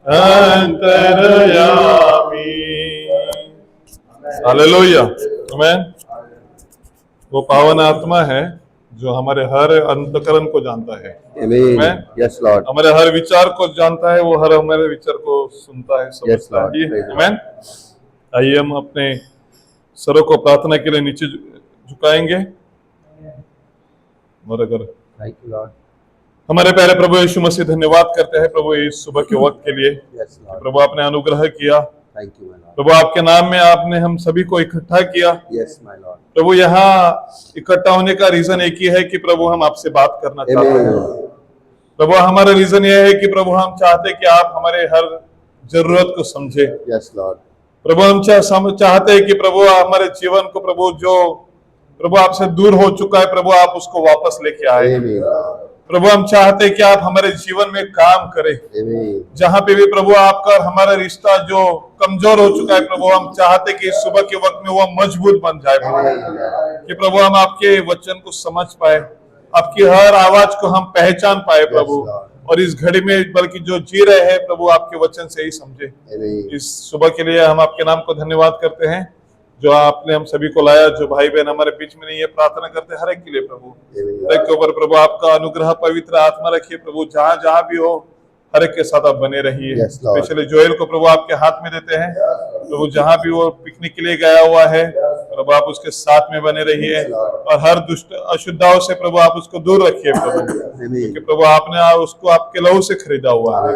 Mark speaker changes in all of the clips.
Speaker 1: अंतरयामी। Hallelujah, आमीन। वो पावन आत्मा है जो हमारे हर अंतकरण को जानता है।
Speaker 2: Amen. Yes, Lord.
Speaker 1: हमारे हर विचार को जानता है, वो हर हमारे विचार को सुनता है,
Speaker 2: Yes,
Speaker 1: समझता
Speaker 2: Lord.
Speaker 1: है।
Speaker 2: Praise the
Speaker 1: आमीन। आइए हम अपने सरों को प्रार्थना के लिए नीचे झुकाएंगे। और अगर
Speaker 2: Thank you, Lord.
Speaker 1: हमारे प्यारे प्रभु यीशु मसीह, धन्यवाद करते हैं प्रभु इस सुबह के वक्त के लिए।
Speaker 2: Yes, Lord.
Speaker 1: प्रभु आपने अनुग्रह किया,
Speaker 2: Thank you, my Lord.
Speaker 1: प्रभु आपके नाम में आपने हम सभी को इकट्ठा किया।
Speaker 2: Yes, my Lord.
Speaker 1: प्रभु यहाँ इकट्ठा होने का रीजन एक ही है कि प्रभु हम आपसे बात करना चाहते हैं।
Speaker 2: Amen.
Speaker 1: प्रभु हमारा रीजन यह है कि प्रभु हम चाहते हैं कि आप हमारे हर जरूरत को समझे।
Speaker 2: Yes, Lord.
Speaker 1: प्रभु हम चाहते हैं कि प्रभु हमारे जीवन को प्रभु जो प्रभु आपसे दूर हो चुका है, प्रभु आप उसको वापस लेके आए।
Speaker 2: Amen.
Speaker 1: प्रभु हम चाहते हैं कि आप हमारे जीवन में काम करें।
Speaker 2: Amen.
Speaker 1: जहाँ पे भी प्रभु आपका और हमारा रिश्ता जो कमजोर हो चुका है, प्रभु हम चाहते हैं कि इस सुबह के वक्त में वो मजबूत बन जाए प्रभु। कि प्रभु हम आपके वचन को समझ पाए, आपकी हर आवाज को हम पहचान पाए प्रभु। और इस घड़ी में बल्कि जो जी रहे हैं प्रभु आपके वचन से ही समझे।
Speaker 2: Amen.
Speaker 1: इस सुबह के लिए हम आपके नाम को धन्यवाद करते हैं जो आपने हम सभी को लाया। जो भाई बहन हमारे बीच में नहीं है, प्रार्थना करते हैं हर एक के लिए प्रभु। हर एक के ऊपर प्रभु आपका अनुग्रह पवित्र आत्मा रखिए प्रभु। जहां जहां भी हो हर एक के साथ आप बने रहिए।
Speaker 2: Yes, Lord.
Speaker 1: स्पेशली जोएल को प्रभु आपके हाथ में देते हैं प्रभु। जहां भी वो पिकनिक के लिए गया हुआ है प्रभु आप उसके साथ में बने रहिए। और हर दुष्ट अशुद्धाओं से प्रभु आप उसको दूर रखिए प्रभु। क्योंकि प्रभु आपने उसको आपके लहू से खरीदा हुआ है।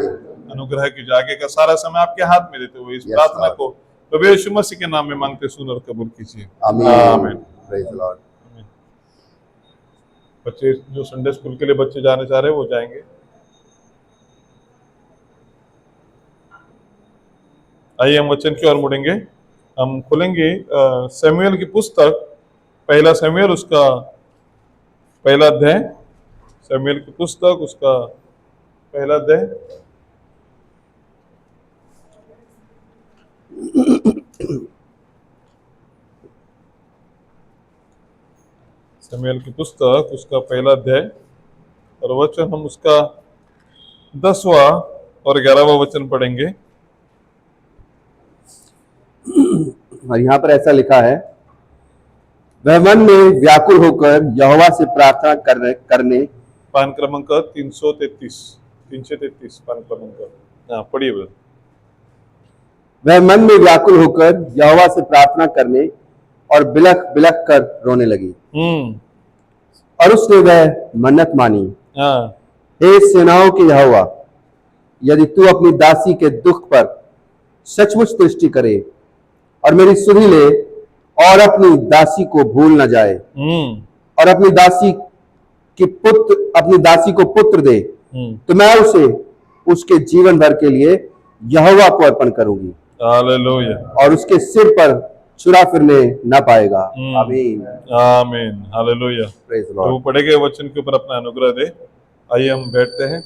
Speaker 1: अनुग्रह की आगे का सारा समय आपके हाथ में देते हुए इस प्रार्थना को प्रभु यीशु मसीह के नाम में मांगते सुन और कबूल कीजिए।
Speaker 2: Amen. Praise the Lord.
Speaker 1: बच्चे जो संडे स्कूल के लिए बच्चे जाने चाह रहे हैं वो जाएंगे। आइए हम वचन की ओर मुड़ेंगे। हम खोलेंगे सैमुएल की पुस्तक, पहला सैमुएल उसका पहला अध्याय। सैमुएल की पुस्तक उसका पहला अध्याय। सैमुएल की पुस्तक उसका पहला अध्याय और वचन हम उसका 10वां और 11वां वचन पढ़ेंगे।
Speaker 2: और यहाँ पर ऐसा लिखा है, वह मन में व्याकुल होकर यहोवा से प्रार्थना करने
Speaker 1: पान क्रमांक 333 पान क्रमांक। हाँ पढ़िए ब्रदर।
Speaker 2: वह मन में व्याकुल होकर यहोवा से प्रार्थना करने और बिलख बिलख कर रोने लगी। और उसने वह मन्नत मानी, हे सेनाओं के यहोवा, यदि तू अपनी दासी के दुख पर सचमुच दृष्टि करे और मेरी सुधि ले और अपनी दासी को भूल न जाए और अपनी दासी को पुत्र दे, तो मैं उसे उसके जीवन भर के लिए यहोवा को अर्पण करूंगी।
Speaker 1: हालेलुया।
Speaker 2: और उसके सिर पर छुरा फिरने न पाएगा। आमीन।
Speaker 1: आमीन। हालेलुया।
Speaker 2: Praise the Lord.
Speaker 1: वो पढ़ेंगे वचन के ऊपर अपना अनुग्रह दे। आइए हम बैठते हैं।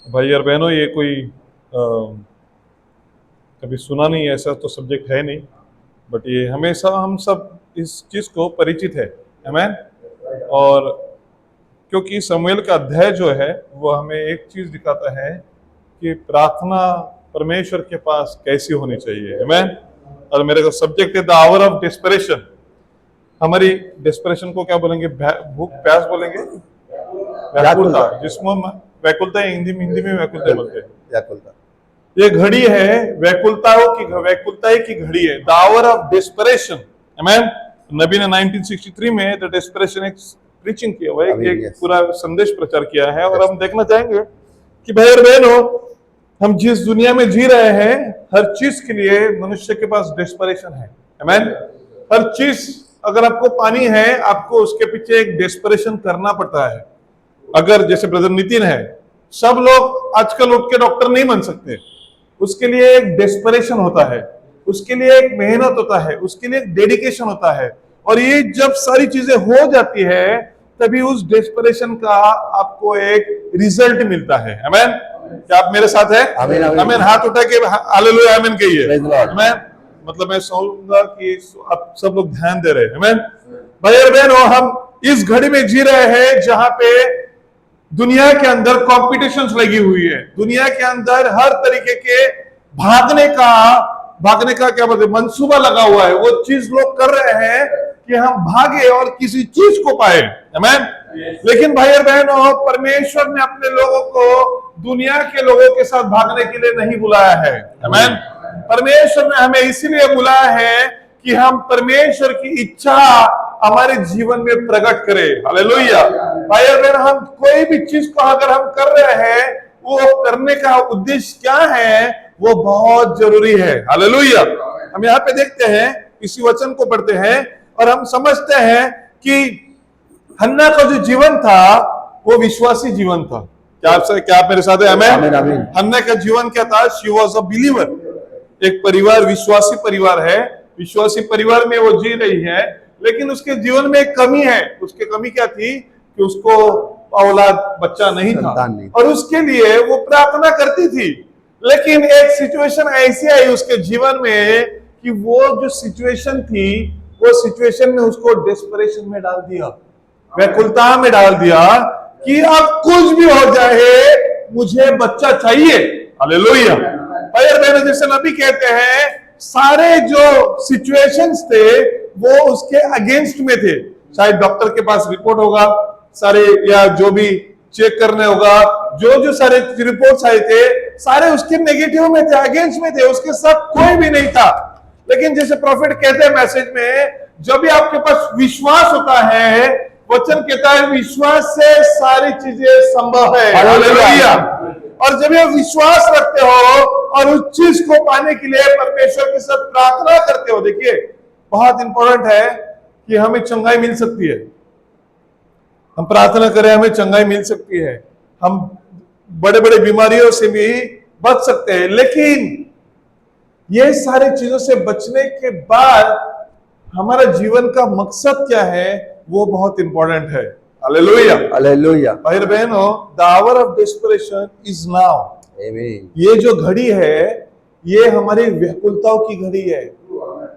Speaker 1: भाई और बहनों, ये कोई कभी सुना नहीं ऐसा तो सब्जेक्ट है नहीं, बट ये हमेशा हम सब इस चीज को परिचित है। आमीन। और क्योंकि समुएल का अध्याय जो है वो हमें एक चीज दिखाता है कि प्रार्थना परमेश्वर के पास कैसी होनी चाहिए। आमीन। और मेरे का सब्जेक्ट है द आवर ऑफ डेस्परेशन। हमारी डेस्परेशन को क्या बोलेंगे? भूख प्यास बोलेंगे, व्याकुलता, जिसमें व्याकुलता हिंदी में व्याकुलता बोलते हैं।
Speaker 2: व्याकुलता
Speaker 1: ये घड़ी है, व्याकुलता की घड़ी है। The hour of desperation. आमीन। नबी ने 1963 में द डेस्परेशन एक प्रीचिंग किया हुआ है, एक पूरा संदेश प्रचार किया है। और हम देखना चाहेंगे कि भाई और बहनों, हम जिस दुनिया में जी रहे हैं हर चीज के लिए मनुष्य के पास डेस्परेशन है। आमीन। हर चीज, अगर आपको पानी है आपको उसके पीछे एक डेस्परेशन करना पड़ता है। अगर जैसे ब्रदर नितिन है, सब लोग आजकल उठ के डॉक्टर नहीं बन सकते, उसके लिए एक डेस्परेशन होता है, उसके लिए एक मेहनत होता है, उसके लिए एक डेडिकेशन होता है। और ये जब सारी चीजें हो जाती है तभी उस डेस्परेशन का आपको एक रिजल्ट मिलता है। आमीन। क्या आप मेरे साथ है?
Speaker 2: आमीन।
Speaker 1: आमीन। हाथ उठा के हालेलुया आमीन कहिए। आमीन। मतलब मैं सोचूंगा कि आप सब लोग ध्यान दे रहे हैं। आमीन। भाई और बहनों, हम इस घड़ी में जी रहे हैं जहां पे दुनिया के अंदर कॉम्पिटिशन्स लगी हुई है, दुनिया के अंदर हर तरीके के भागने का क्या बोलते हैं, मंसूबा लगा हुआ है। वो चीज लोग कर रहे हैं कि हम भागे और किसी चीज को पाए। आमीन। लेकिन भाई और बहनों, परमेश्वर ने अपने लोगों को दुनिया के लोगों के साथ भागने के लिए नहीं बुलाया है। आमीन। परमेश्वर ने हमें इसीलिए बुलाया है कि हम परमेश्वर की इच्छा हमारे जीवन में प्रकट करें। हालेलुया। भाई और बहन, हम कोई भी चीज को अगर हम कर रहे हैं, वो करने का उद्देश्य क्या है, वो बहुत जरूरी है। हालेलुया। हम यहाँ पे देखते हैं, इसी वचन को पढ़ते हैं और हम समझते हैं कि हन्ना का जो जीवन था वो विश्वासी जीवन था। क्या आप मेरे साथ है? आमीन। हन्ना का जीवन क्या था? She was a believer. एक परिवार, विश्वासी परिवार है, विश्वासी परिवार में वो जी रही है, लेकिन उसके जीवन में एक कमी है। उसकी कमी क्या थी? कि उसको औलाद, बच्चा नहीं था, और उसके लिए वो प्रार्थना करती थी। लेकिन एक सिचुएशन ऐसी आई उसके जीवन में कि वो जो सिचुएशन थी, वो सिचुएशन ने उसको डेस्परेशन में डाल दिया, व्याकुलता में डाल दिया कि अब कुछ भी हो जाए, मुझे बच्चा चाहिए। हालेलुया। भाई और बहनों, जैसे नबी कहते हैं, सारे जो सिचुएशंस थे वो उसके अगेंस्ट में थे। शायद डॉक्टर के पास रिपोर्ट होगा सारे, या जो भी चेक करने होगा, जो सारे रिपोर्ट्स आए थे सारे उसके नेगेटिव में थे, अगेंस्ट में थे, उसके साथ कोई भी नहीं था। लेकिन जैसे प्रॉफिट कहते हैं मैसेज में, जब भी आपके पास विश्वास होता है, वचन कहता है विश्वास से सारी चीजें संभव है। हालेलुया। और जब ये विश्वास रखते हो और उस चीज को पाने के लिए परमेश्वर के साथ प्रार्थना करते हो, देखिए बहुत इंपॉर्टेंट है कि हमें चंगाई मिल सकती है। हम प्रार्थना करें, हमें चंगाई मिल सकती है, हम बड़े बड़े बीमारियों से भी बच सकते हैं। लेकिन ये सारी चीजों से बचने के बाद हमारा जीवन का मकसद क्या है, वो बहुत इंपॉर्टेंट है। हालेलुया। हालेलुया। भाई बहनों, the hour of desperation is now. आमीन। ये जो घड़ी है, ये हमारी व्याकुलताओं की घड़ी है।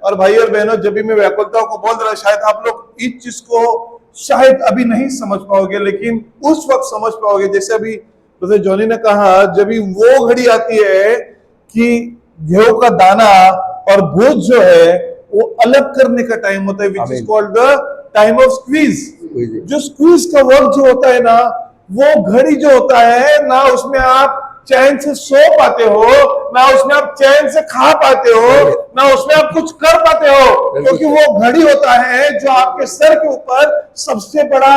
Speaker 1: और भाई और बहनों, जब भी मैं व्याकुलताओं को बोल रहा, शायद आप लोग इस चीज को शायद अभी नहीं समझ पाओगे, लेकिन उस वक्त समझ पाओगे। जैसे अभी जैसे जॉनी ने कहा, जब भी वो घड़ी आती है कि गेहूं का दाना और बोझ जो है वो अलग करने का टाइम होता है, which is called the time of squeeze. जो स्क्वीज का वर्क जो होता है ना, वो घड़ी जो होता है ना, उसमें आप चैन से सो पाते हो ना, उसमें आप चैन से खा पाते हो ना, उसमें आप कुछ कर पाते हो, क्योंकि वो घड़ी होता है जो आपके सर के ऊपर सबसे बड़ा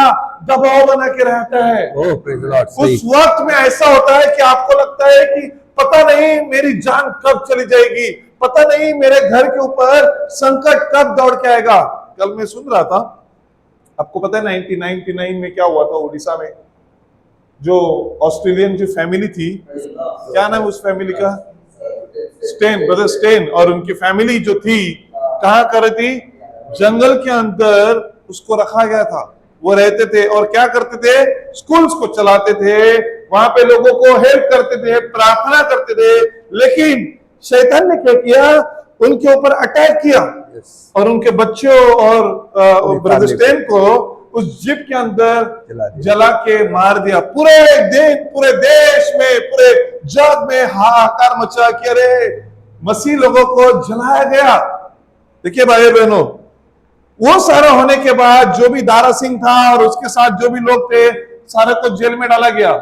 Speaker 1: दबाव बना के रहता है। उस वक्त में ऐसा होता है कि आपको लगता है कि पता नहीं मेरी जान कब चली जाएगी, पता नहीं मेरे घर के ऊपर संकट कब दौड़ के आएगा। कल मैं सुन रहा था, आपको पता है 1999 में क्या हुआ था उड़ीसा में, जो ऑस्ट्रेलियन जो फैमिली थी, क्या नाम उस फैमिली का? स्टेन, ब्रदर स्टेन, और उनकी फैमिली जो थी कहां कर रही थी? जंगल के अंदर उसको रखा गया था। वो रहते थे और क्या करते थे? स्कूल्स को चलाते थे, वहां पे लोगों को हेल्प करते थे, प्रार्थना करते थे। लेकिन शैतान ने क्या किया? उनके ऊपर अटैक किया और उनके बच्चों और ब्रदर स्टेन को उस जिप के अंदर जला के मार दिया। पूरे देश में, पूरे जग में हाहाकार मचा कि अरे मसीह लोगों को जलाया गया। देखिए भाई बहनों, वो सारा होने के बाद जो भी दारा सिंह था और उसके साथ जो भी लोग थे, सारे को जेल में डाला गया।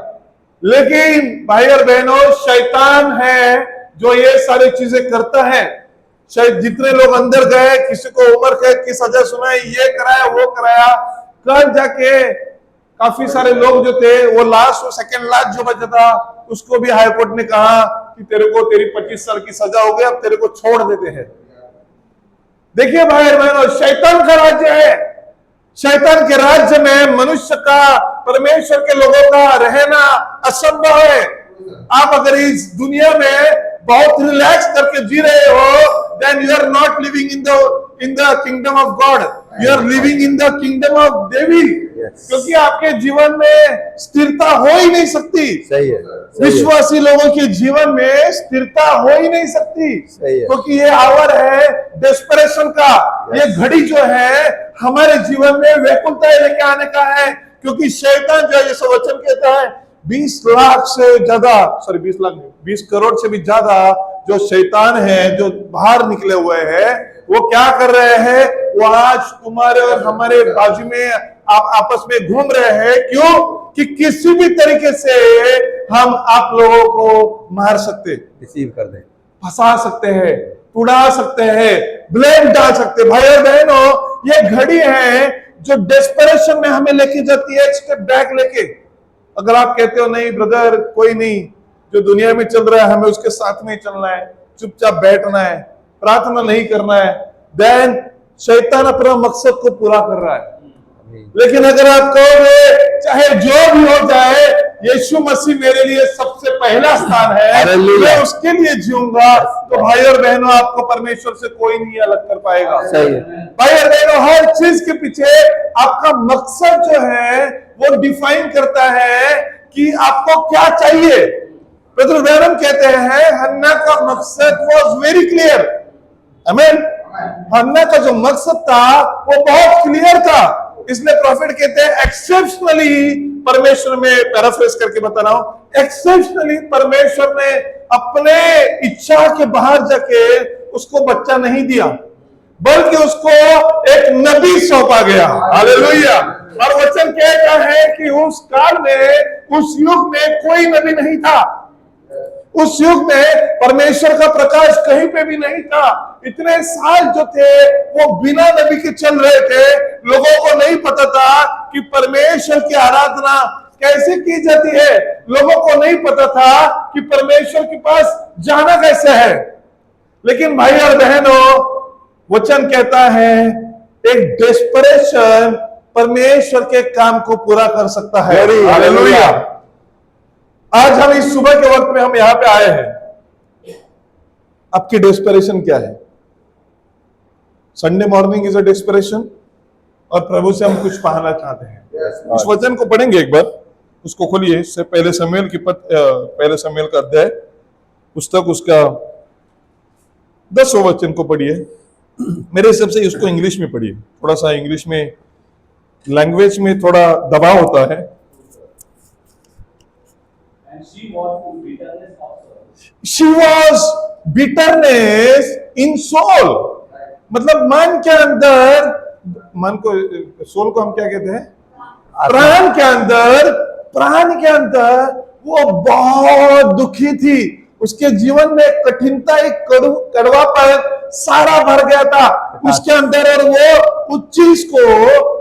Speaker 1: लेकिन भाई और बहनों, शैतान है जो ये सारी चीजें करता है। शायद जितने लोग अंदर गए, किसी को उम्र कैद की सजा सुनाई, ये कराया वो कराया, कल जाके काफी सारे लोग जो थे, वो लास्ट और सेकंड लास्ट जो बचा था, उसको भी हाई कोर्ट ने कहा कि तेरी 25 साल की सजा हो गई, अब तेरे को छोड़ देते हैं। देखिए भाई बहनों, शैतान का राज्य है। शैतान के राज्य में मनुष्य का, परमेश्वर के लोगों का रहना असंभव है। आप अगर इस दुनिया में बहुत रिलैक्स करके जी रहे हो, then you are not living in the kingdom of God. You are living in the kingdom of devil. क्योंकि आपके जीवन में स्थिरता हो ही नहीं सकती। सही है। विश्वासी लोगों के जीवन में स्थिरता हो ही नहीं सकती, क्योंकि ये आवर है डेस्परेशन का। ये घड़ी जो है हमारे जीवन में व्याकुलता लेके आने का है क्योंकि शैतान जो है, ये वचन कहता है 20 लाख से ज्यादा, सॉरी 20 लाख नहीं, 20 करोड़ से भी ज्यादा जो शैतान है, जो बाहर निकले हुए हैं, वो क्या कर रहे हैं? वो आज तुम्हारे और हमारे बाजू में आपस में घूम रहे हैं। क्यों? कि किसी भी तरीके से हम आप लोगों को मार सकते,
Speaker 2: रिसीव कर दे,
Speaker 1: फंसा सकते हैं, उड़ा सकते हैं, ब्लेम डाल सकते हैं। भाई और बहनों, ये घड़ी है जो डेस्परेशन में हमें लेके जाती है, एक स्टेप बैक लेके। अगर आप कहते हो नहीं ब्रदर, कोई नहीं, जो दुनिया में चल रहा है हमें उसके साथ में ही चलना है, चुपचाप बैठना है, प्रार्थना नहीं करना है, देन शैतान अपना मकसद को पूरा कर रहा है। लेकिन अगर आप कहोगे चाहे जो भी हो जाए, यीशु मसीह मेरे लिए सबसे पहला स्थान है, मैं उसके लिए जीऊंगा, तो भाई और बहनों, आपको परमेश्वर से कोई नहीं अलग कर पाएगा।
Speaker 2: सही है
Speaker 1: भाई और बहनों, हर चीज के पीछे आपका मकसद जो है वो डिफाइन करता है कि आपको क्या चाहिए। ब्रदर ब्रैनम कहते हैं हन्ना का मकसद वाज वेरी क्लियर। आमीन। हन्ना का जो मकसद था वो बहुत क्लियर था, इसलिए प्रॉफिट कहते हैं एक्सेप्शनली परमेश्वर में, पैराफ्रेज करके बता रहा हूं, एक्सेप्शनली परमेश्वर ने अपने इच्छा के बाहर जाके उसको बच्चा नहीं दिया, बल्कि उसको एक नबी सौंपा गया। हालेलुया। और वचन कहता है कि उस काल में, उस युग में कोई नबी नहीं था, उस युग में परमेश्वर का प्रकाश कहीं पे भी नहीं था। इतने साल जो थे वो बिना नबी के चल रहे थे। लोगों को नहीं पता था कि परमेश्वर की आराधना कैसे की जाती है, लोगों को नहीं पता था कि परमेश्वर के पास जाना कैसे है। लेकिन भाई और बहनों, वचन कहता है एक डेस्परेशन परमेश्वर के काम को पूरा कर सकता है। हालेलुया। आज हम इस सुबह के वक्त में हम यहां पे आए हैं, आपकी डेस्परेशन क्या है? Sunday morning is a desperation, और प्रभु से हम कुछ पाना चाहते हैं। उस वचन को पढ़ेंगे एक बार, उसको खोलिए, इससे पहले शमूएल का अध्याय पुस्तक, उसका 10वां वचन को पढ़िए। मेरे हिसाब से इसको इंग्लिश में पढ़िए, थोड़ा सा इंग्लिश में लैंग्वेज में थोड़ा दबाव होता है। She was bitterness in soul, मतलब मन के अंदर, मन को, सोल को हम क्या कहते हैं? प्राण के अंदर वो बहुत दुखी थी। उसके जीवन में कठिनता, एक कड़वापन सारा भर गया था उसके अंदर, और वो उस चीज को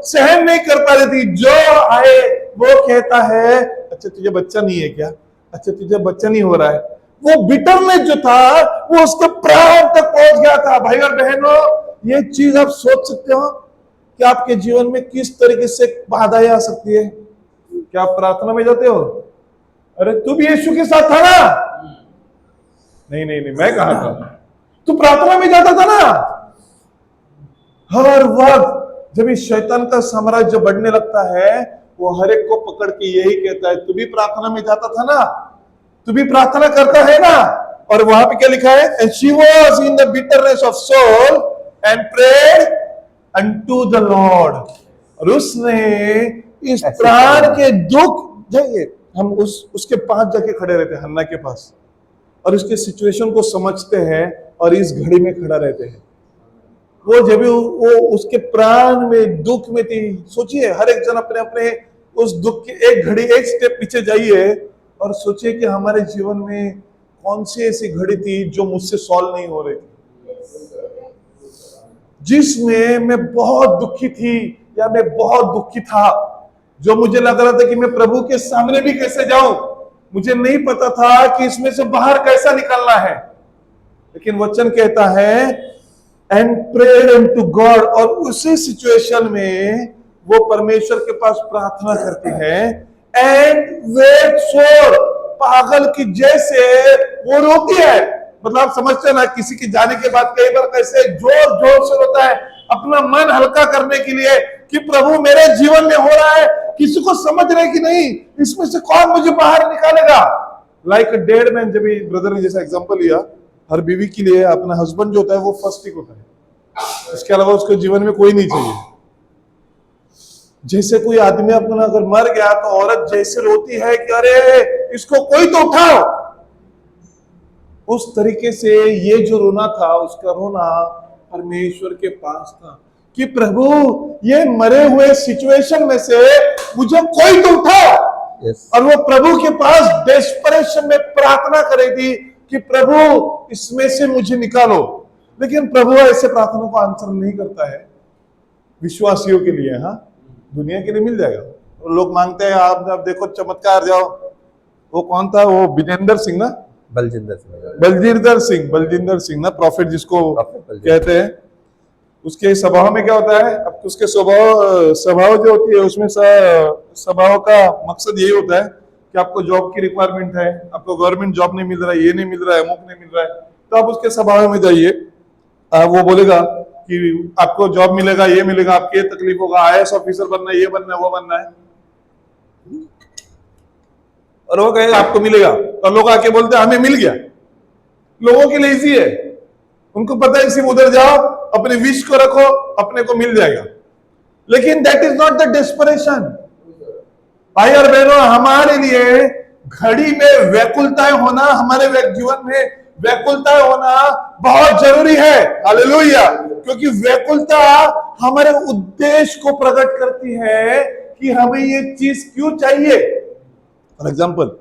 Speaker 1: सहन नहीं कर पा रही थी। जो आए वो कहता है अच्छा तुझे बच्चा नहीं है क्या, अच्छा तुझे बच्चा नहीं हो रहा है। वो बिटरनेस जो था वो उसके प्राण तक पहुंच गया था। भाई और बहनों, ये चीज आप सोच सकते हो कि आपके जीवन में किस तरीके से बाधाएं आ सकती है। क्या आप प्रार्थना में जाते हो? अरे तू भी यीशु के साथ था ना? नहीं नहीं नहीं, मैं कहा था, तू प्रार्थना में जाता था ना? हर वक्त जब इस शैतान का साम्राज्य बढ़ने लगता है, वो हर एक को पकड़ के यही कहता है तू भी प्रार्थना में जाता था ना, तू भी प्रार्थना करता है ना? और वहां पे क्या लिखा है? And she was in the bitterness of soul and prayed unto the Lord। और उसने इस प्राण के दुख, जाइए हम उसके पास जाके खड़े रहते हैं, हन्ना के पास, और उसके सिचुएशन को समझते हैं और इस घड़ी में खड़ा रहते हैं। वो जब वो उसके प्राण में दुख में थी। सोचिए, हर एक जन अपने अपने उस दुख के एक घड़ी, एक स्टेप पीछे जाइए और सोचिए कि हमारे जीवन में कौन सी ऐसी घड़ी थी जो मुझसे सॉल्व नहीं हो रही थी, जिसमें मैं बहुत दुखी थी या मैं बहुत दुखी था, जो मुझे लग रहा था कि मैं प्रभु के सामने भी कैसे जाऊं, मुझे नहीं पता था कि इसमें से बाहर कैसा निकलना है। लेकिन वचन कहता है एंड प्रेड अनटू गॉड, और उसी सिचुएशन में वो परमेश्वर के पास प्रार्थना करती है। एंड वेट फॉर, पागल की जैसे वो रोती है। मतलब आप समझते हैं ना, किसी के जाने के बाद कई बार कैसे जोर जोर से रोता है अपना मन हल्का करने के लिए कि प्रभु मेरे जीवन में हो रहा है, किसी को समझ रहे कि नहीं, इसमें से कौन मुझे बाहर निकालेगा। लाइक अ डेड मैन, जब ब्रदर ने जैसा एग्जांपल लिया, हर बीवी के लिए अपना हस्बैंड जो होता है वो फर्स्ट टिक होता है, इसके अलावा उसके जीवन में कोई नहीं चाहिए। जैसे कोई आदमी अपना अगर मर गया तो औरत जैसे रोती है कि अरे इसको कोई तो उठाओ, उस तरीके से ये जो रोना था, उसका रोना परमेश्वर के पास था कि प्रभु ये मरे हुए सिचुएशन में से मुझे कोई तो उठाओ। और वो प्रभु के पास डेस्परेशन में प्रार्थना करेगी कि प्रभु इसमें से मुझे निकालो। लेकिन प्रभु ऐसे प्रार्थना को आंसर नहीं करता है विश्वासियों के लिए। हाँ, दुनिया के लिए मिल जाएगा। तो लोग मांगते हैं आप देखो चमत्कार जाओ। वो कौन था, वो विजेंद्र सिंह ना, बलजिंदर सिंह ना, प्रॉफिट जिसको कहते हैं। उसके स्वभाव में क्या होता है, अब उसके स्वभाव जो होती है उसमें स्वभाव का मकसद यही होता है कि आपको जॉब की रिक्वायरमेंट है, आपको गवर्नमेंट जॉब नहीं मिल रहा है, ये नहीं मिल रहा है, अमुक नहीं मिल रहा है, तो आप उसके स्वभाव में जाइए। वो बोलेगा कि आपको जॉब मिलेगा, ये मिलेगा, आपकी ये तकलीफ होगा, IAS ऑफिसर बनना है, ये बनना है, वो बनना है, और वो कहेगा आपको मिलेगा। और लोग आके बोलते हैं हमें मिल गया। लोगों के लिए इजी है, उनको पता है सिर्फ उधर जाओ, अपने विश को रखो, अपने को मिल जाएगा। लेकिन that is not the desperation. भाई और बहनों, हमारे लिए घड़ी में व्याकुलताएं होना, हमारे जीवन में व्याकुलताएं होना बहुत जरूरी है। हालेलुया। क्योंकि व्याकुलता हमारे उद्देश्य को प्रकट करती है कि हमें ये चीज क्यों चाहिए। फॉर एग्जाम्पल,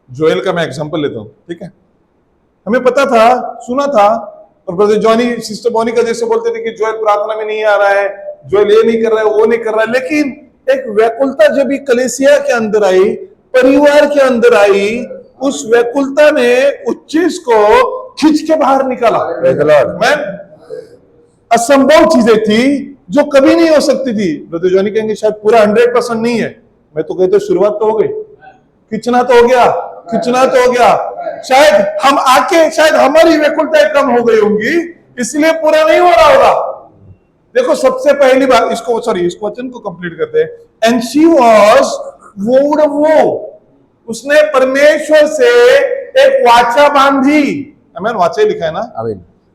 Speaker 1: जोएल का मैं एग्जाम्पल लेता हूं, ठीक है। हमें पता था, सुना था, और ब्रदर जॉनी, सिस्टर मोनिका जैसे बोलते थे कि जोएल प्रार्थना में नहीं आ रहा है, जोएल ये नहीं कर रहा है, वो नहीं कर रहा है। लेकिन एक व्याकुलता जब कलीसिया के अंदर आई, परिवार के अंदर आई, उस व्याकुलता ने उस चीज को खींच के बाहर निकाला। मैं असंभव चीजें थी जो कभी नहीं हो सकती थी। ब्रदर जॉनी कहेंगे शायद पूरा 100% नहीं है, मैं तो कहता हूं शुरुआत तो हो गई, खींचना तो हो गया, खींचना तो हो गया। शायद हम आके, शायद हमारी व्याकुलताएं कम हो गई होंगी, इसलिए पूरा नहीं हो रहा होगा। देखो, सबसे पहली बात इसको वचन को कंप्लीट करते हैं। एंड शी वॉज वोड ऑफ वो, उसने परमेश्वर से एक वाचा बांधी। हमें वाचा लिखा है ना,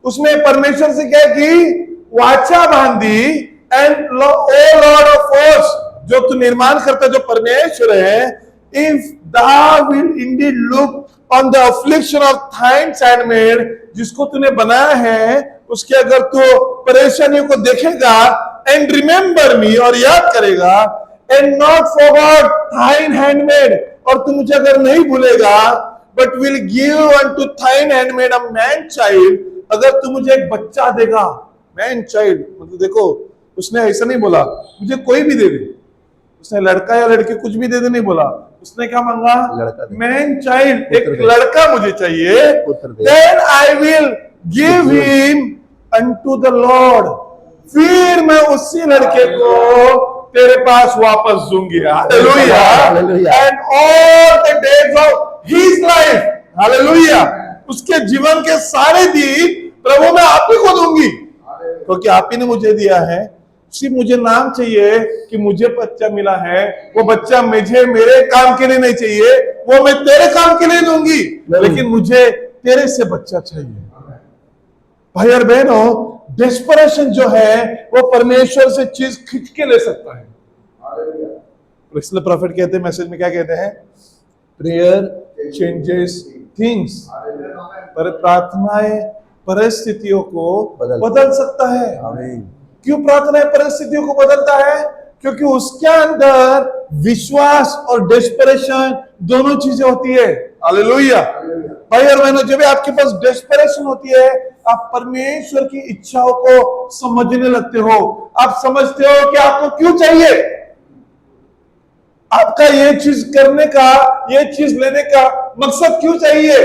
Speaker 1: उसने परमेश्वर से क्या की, वाचा बांधी। And O Lord of host, जो तू निर्माण करता, जो परमेश्वर है, if thou will indeed look on the affliction of thine handmaid, जिसको तूने बनाया है उसके अगर तू परेशानियों को देखेगा, and remember me, और याद करेगा, and not forget thine handmaid, और तू मुझे अगर नहीं भूलेगा, but will give unto thine handmaid a man child, अगर तू मुझे एक बच्चा देगा, man child, मतलब देखो, उसने ऐसा नहीं बोला मुझे कोई भी दे दे, उसने लड़का या लड़की कुछ भी दे दे नहीं बोला। उसने क्या मांगा, मैन चाइल्ड, एक लड़का मुझे चाहिए। Then I will give him unto the Lord, फिर मैं उसी लड़के को तेरे पास वापस दूंगी। Hallelujah. And all the days of his life, hallelujah, उसके जीवन के सारे दिन प्रभु मैं आप ही को दूंगी, क्योंकि आप ही ने मुझे दिया है। सिर्फ मुझे नाम चाहिए कि मुझे बच्चा मिला है, वो बच्चा मुझे मेरे काम के लिए नहीं चाहिए, वो मैं तेरे काम के लिए दूंगी, लेकिन मुझे तेरे से बच्चा चाहिए। भाई और बहनों, डेस्परेशन जो है वो परमेश्वर से चीज खींच के ले सकता है। इसलिए प्रॉफिट कहते हैं, मैसेज में क्या कहते हैं, प्रेयर चेंजेस थिंग्स, पर प्रार्थनाएं परिस्थितियों को बदल सकता है। क्यों प्रार्थना परिस्थितियों को बदलता है? क्योंकि उसके अंदर विश्वास और डेस्परेशन दोनों चीजें होती है। हालेलुया। भाई और बहनों, जब आपके पास डेस्परेशन होती है, आप परमेश्वर की इच्छाओं को समझने लगते हो। आप समझते हो कि आपको क्यों चाहिए, आपका ये चीज करने का, ये चीज लेने का मकसद क्यों चाहिए।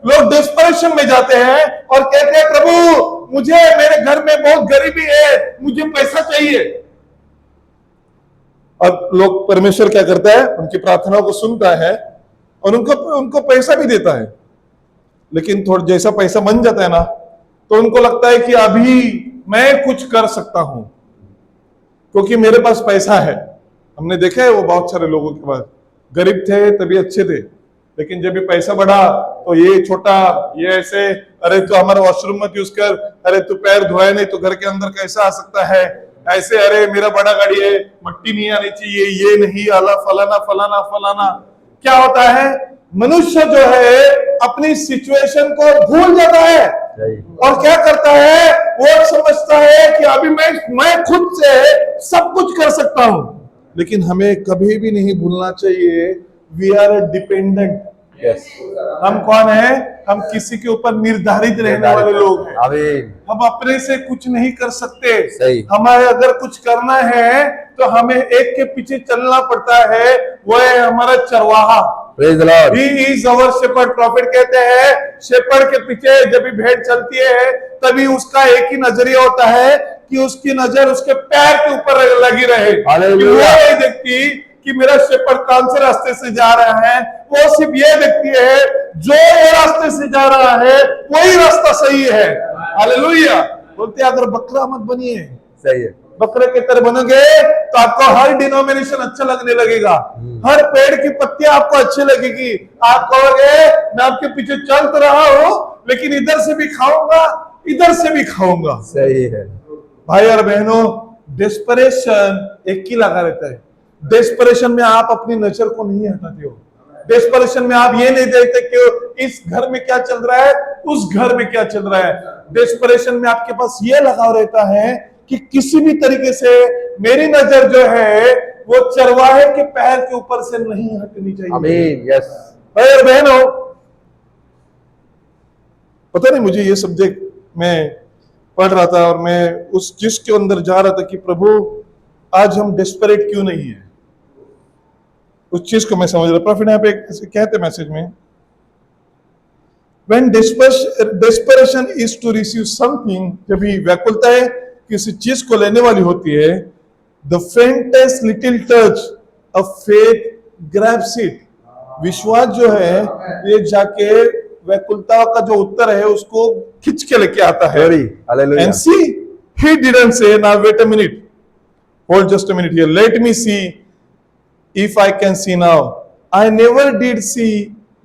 Speaker 1: लोग डेस्परेशन में जाते हैं और कहते हैं प्रभु मुझे, मेरे घर में बहुत गरीबी है, मुझे पैसा चाहिए। और लोग, परमेश्वर क्या करता है, उनकी प्रार्थनाओं को सुनता है और उनको पैसा भी देता है। लेकिन थोड़ा जैसा पैसा बन जाता है ना, तो उनको लगता है कि अभी मैं कुछ कर सकता हूं क्योंकि मेरे पास पैसा है। हमने देखा है वो बहुत सारे लोगों के पास गरीब थे तभी अच्छे थे, लेकिन जब ये पैसा बढ़ा तो ये छोटा, ये ऐसे, अरे तू हमारा वॉशरूम मत यूज कर, अरे तू पैर धोया नहीं तो घर के अंदर कैसा आ सकता है, ऐसे, अरे मेरा बड़ा गाड़ी है, मट्टी नहीं आनी चाहिए, ये नहीं, अला फलाना फलाना फलाना। क्या होता है, मनुष्य जो है अपनी सिचुएशन को भूल जाता है और क्या करता है, वो समझता है कि अभी मैं खुद से सब कुछ कर सकता हूं। लेकिन हमें कभी भी नहीं भूलना चाहिए, वी आर डिपेंडेंट। हम कौन है? हम किसी के ऊपर निर्धारित रहने वाले लोग हैं। हम अपने से कुछ नहीं कर सकते। हमारे अगर कुछ करना है तो हमें एक के पीछे चलना पड़ता है, वो है हमारा चरवाहा। He is our shepherd। Profit कहते हैं शेपर्ड के पीछे जब भी भेड़ चलती है तभी उसका एक ही नजरिया होता है कि उसकी नजर उसके पैर के ऊपर लगी रहे। वो नहीं देखती कि मेरा शेपर्ड कौन से रास्ते से जा रहा है, वो सिर्फ ये देखती है जो ये रास्ते से जा रहा है वही रास्ता सही है। हालेलुया। बोलते अगर बकरा मत बनिए,
Speaker 2: सही है,
Speaker 1: बकरे के तरह बनोगे तो आपको हर डिनोमिनेशन अच्छा लगने लगेगा, हर पेड़ की पत्तियां आपको अच्छी लगेगी। आप कहोगे मैं आपके पीछे चल तो रहा हूं लेकिन इधर से भी खाऊंगा इधर से भी खाऊंगा।
Speaker 2: सही है
Speaker 1: भाई और बहनों, डेस्परेशन एक ही लगा रहता है। डेस्परेशन में आप अपनी नजर को नहीं हटाते हो। डेस्परेशन में आप ये नहीं देखते कि इस घर में क्या चल रहा है, उस घर में क्या चल रहा है। डेस्परेशन में आपके पास ये लगाव रहता है कि किसी भी तरीके से मेरी नजर जो है वो चरवाहे के पैर के ऊपर से नहीं हटनी चाहिए।
Speaker 2: आमीन। यस
Speaker 1: भाई और बहनों, पता नहीं मुझे ये सब्जेक्ट मैं पढ़ रहा था और मैं उस चीज के अंदर जा रहा था कि प्रभु आज हम डेस्परेट क्यों नहीं है, उस चीज को मैं समझ रहा। प्रॉफिट यहाँ पे कहते मैसेज में, when desperation is to receive something, जब भी व्याकुलता है किसी चीज को लेने वाली होती है, the faintest little touch of faith grabs it। विश्वास जो है ये जाके व्याकुलता का जो उत्तर है उसको खिंच के लेके आता है। And see, he didn't say now wait a minute, hold just a minute here, let me see if I can see now, I never did see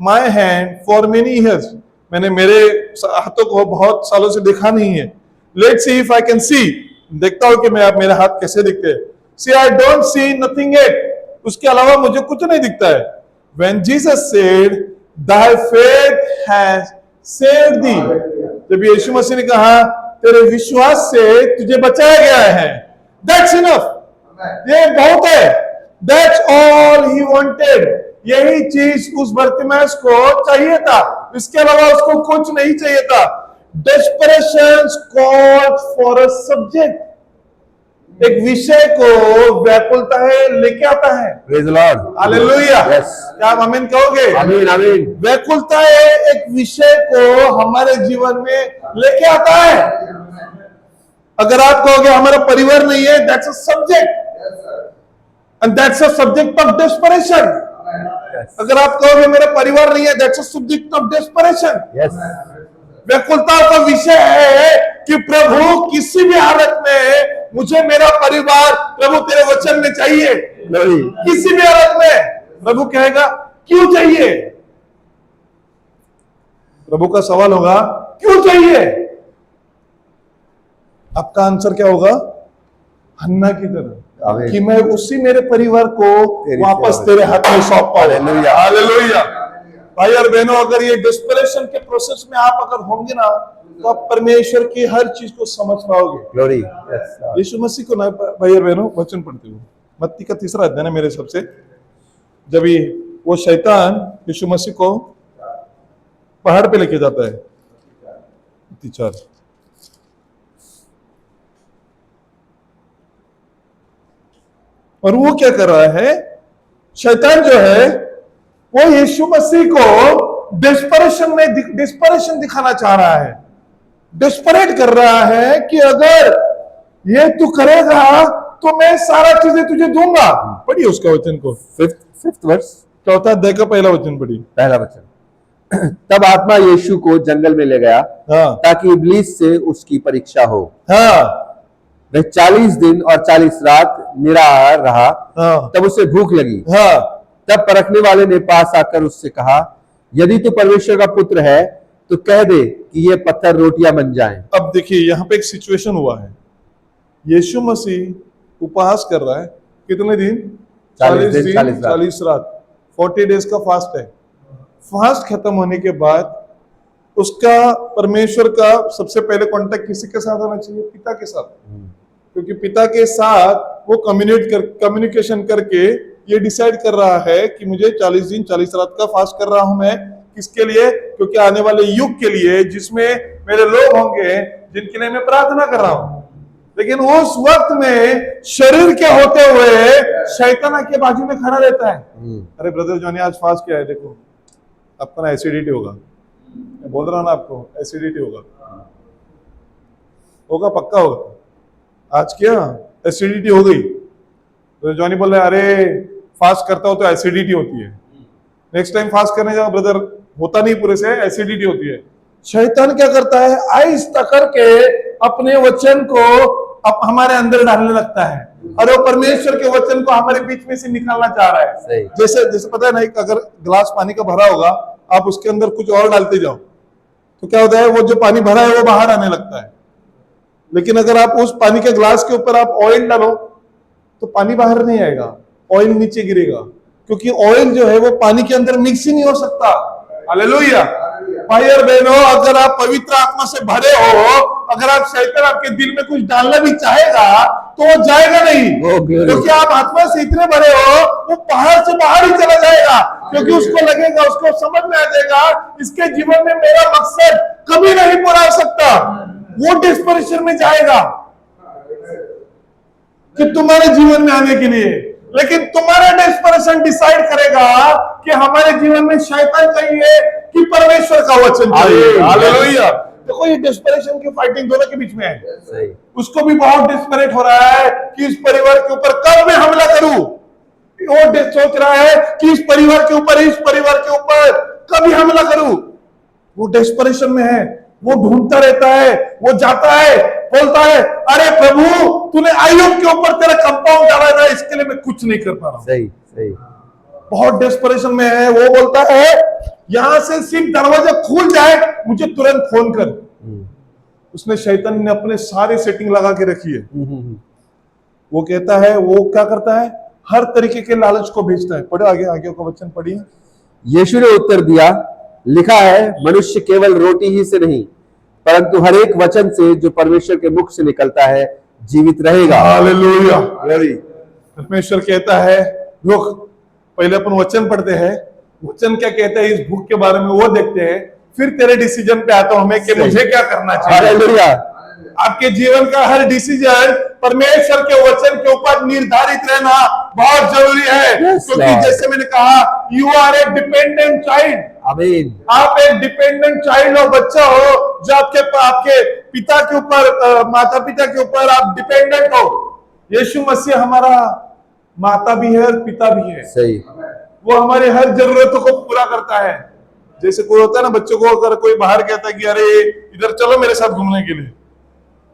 Speaker 1: my hand for many years। मैंने मेरे हाथों को बहुत सालों से देखा नहीं है। Let's see if I can see, देखता हूं कि मैं आप मेरे हाथ कैसे दिखते हैं। See, I don't see nothing yet, उसके अलावा मुझे कुछ नहीं दिखता है। When Jesus said, thy faith has saved thee, जब यीशु मसीह ने कहा तेरे विश्वास से तुझे बचाया गया है, that's enough, ये बहुत है। That's all he wanted, यही चीज उस बरतिमास को चाहिए था, इसके अलावा उसको कुछ नहीं चाहिए था। Desperation calls for a subject, एक विषय को व्याकुलता है लेके आता है।
Speaker 2: Praise the Lord।
Speaker 1: Hallelujah.
Speaker 2: Yes।
Speaker 1: क्या आप आमीन कहोगे?
Speaker 2: आमीन आमीन।
Speaker 1: व्याकुलता है एक विषय को हमारे जीवन में लेके आता है। अगर आप कहोगे हमारा परिवार नहीं है, that's a subject, and that's a subject of desperation। अगर आप कहोगे मेरा परिवार नहीं है, that's a subject of desperation।
Speaker 2: Yes।
Speaker 1: व्याकुलता का विषय है कि प्रभु किसी भी हालत में मुझे मेरा परिवार प्रभु तेरे वचन में चाहिए। किसी भी हालत में प्रभु कहेगा क्यों चाहिए? प्रभु का सवाल होगा क्यों चाहिए? आपका आंसर क्या होगा? हन्ना की तरह कि मैं उसी मेरे परिवार को वापस तेरे हाथ में सौंप पाऊं। हालेलुया। भाई और बहनों, अगर ये डिस्परेशन के प्रोसेस में आप अगर होंगे ना तो आप परमेश्वर की हर चीज को समझ पाओगे।
Speaker 2: ग्लोरी।
Speaker 1: यीशु मसीह को ना भाई और बहनों वचन पढ़ते हो, मत्ती का 3रा अध्याय ना मेरे हिसाब से, जब वो शैतान यीशु मसीह को पहाड़ पे लेके जाता है, 4 और वो क्या कर रहा है, शैतान जो है वो यीशु मसीह को डिस्परेशन दिखाना चाह रहा है, डिस्परेट कर रहा है कि अगर ये तू करेगा तो मैं सारा चीजें तुझे दूंगा। पढ़िए उसका वचन को,
Speaker 2: 5th वर्स,
Speaker 1: 4 अध्याय का पहला वचन पढ़िए।
Speaker 2: पहला वचन, तब आत्मा यीशु को जंगल में ले गया,
Speaker 1: हाँ,
Speaker 2: ताकि इब्लीस से उसकी परीक्षा हो।
Speaker 1: हाँ,
Speaker 2: वह 40 दिन और 40 रात निराहार रहा।
Speaker 1: हाँ,
Speaker 2: तब उसे भूख लगी।
Speaker 1: हाँ,
Speaker 2: तब परखने वाले ने पास आकर उससे कहा, यदि तू परमेश्वर का पुत्र है तो कह दे कि ये पत्थर रोटियां बन जाएं।
Speaker 1: अब देखिए यहाँ पे एक सिचुएशन हुआ है, यीशु मसीह उपवास कर रहा है कितने दिन?
Speaker 2: 40 दिन,
Speaker 1: 40 रात, 40 डेज का फास्ट है। फास्ट खत्म होने के बाद उसका परमेश्वर का सबसे पहले कांटेक्ट किसी के साथ होना चाहिए? पिता के साथ, क्योंकि पिता के साथ वो कम्युनिकेशन करके ये डिसाइड कर रहा है कि मुझे 40 दिन 40 रात का फास्ट कर रहा हूं मैं। किसके लिए? क्योंकि आने वाले युग के लिए जिसमें मेरे लोग होंगे जिनके लिए मैं प्रार्थना कर रहा हूं। लेकिन उस वक्त में शरीर के होते हुए शैतान के बाजू में खड़ा रहता है। अरे ब्रदर जॉनी आज फास्ट किया है, देखो आपका ना एसिडिटी होगा। मैं बोल रहा हूं ना आपको, एसिडिटी होगा पक्का होगा। आज क्या एसिडिटी हो गई तो जॉनी बोल रहा है अरे फास्ट करता हो तो एसिडिटी होती है। नेक्स्ट टाइम फास्ट करने जाओ ब्रदर, होता नहीं पूरे से, एसिडिटी होती है। शैतान क्या करता है? आहिस्ता करके अपने वचन को अब हमारे अंदर डालने लगता है और वो परमेश्वर के वचन को हमारे बीच में से निकालना चाह रहा है। जैसे पता है ना, अगर गिलास पानी का भरा होगा, आप उसके अंदर कुछ और डालते जाओ तो क्या होता है? वो जो पानी भरा है वो बाहर आने लगता है। लेकिन अगर आप उस पानी के ग्लास के ऊपर आप ऑयल डालो तो पानी बाहर नहीं आएगा, ऑयल नीचे गिरेगा, क्योंकि ऑयल जो है वो पानी के अंदर मिक्स ही नहीं हो सकता। हालेलुया। भाई और बहनों, अगर आप पवित्र आत्मा से भरे हो, अगर आप शैतान आपके दिल में कुछ डालना भी चाहेगा तो वो जाएगा नहीं, क्योंकि आप आत्मा से इतने भरे हो वो बाहर से बाहर ही चला जाएगा। क्योंकि उसको लगेगा, उसको समझ में आ जाएगा इसके जीवन में मेरा मकसद कभी नहीं पूरा हो सकता। वो डिस्परेशन में जाएगा कि तुम्हारे जीवन में आने के लिए, लेकिन तुम्हारा डेस्परेशन डिसाइड करेगा कि हमारे जीवन में शैतान चाहिए कि परमेश्वर का वचन चाहिए। हालेलुया। देखो ये डेस्परेशन की फाइटिंग दोनों के बीच में है। उसको भी बहुत डेस्परेट हो रहा है कि इस परिवार के ऊपर कब मैं हमला करूं। वो सोच रहा है कि इस परिवार के ऊपर कभी हमला करूं। वो डेस्परेशन में है, वो ढूंढता रहता है, वो जाता है, बोलता है अरे प्रभु तूने आयुब के ऊपर तेरा कंपाउंड डाला है, इसके लिए मैं कुछ नहीं कर पा रहा हूं। सही। बहुत डेस्परेशन में है। वो बोलता है यहां से सिर्फ दरवाजा खुल जाए मुझे तुरंत फोन कर। उसने शैतान ने अपने सारे सेटिंग लगा के रखी है। वो कहता है, वो क्या करता है? हर तरीके के लालच को भेजता है। पढ़ो आगे का वचन पढ़िए।
Speaker 2: यीशु ने उत्तर दिया, लिखा है मनुष्य केवल रोटी ही से नहीं परंतु हर एक वचन से जो परमेश्वर के मुख से निकलता है जीवित रहेगा।
Speaker 1: हालेलुया। परमेश्वर कहता है, रुक पहले अपन वचन पढ़ते हैं, वचन क्या कहता है इस भूख के बारे में वो देखते हैं, फिर तेरे डिसीजन पे आता हूं मैं कि मुझे क्या करना चाहिए। हालेलुया। आपके जीवन का हर डिसीजन परमेश्वर के वचन के ऊपर निर्धारित रहना बहुत जरूरी है। क्योंकि जैसे मैंने कहा, you are a dependent child. आमीन। आप एक डिपेंडेंट चाइल्ड हो, बच्चा हो, जो आपके पिता के ऊपर, माता पिता के ऊपर आप डिपेंडेंट हो। यीशु मसीह हमारा माता भी है और पिता भी है। सही। वो हमारे हर जरूरतों को पूरा करता है। जैसे कोई होता है ना, बच्चों को अगर कोई बाहर कहता है कि अरे इधर चलो मेरे साथ घूमने के लिए,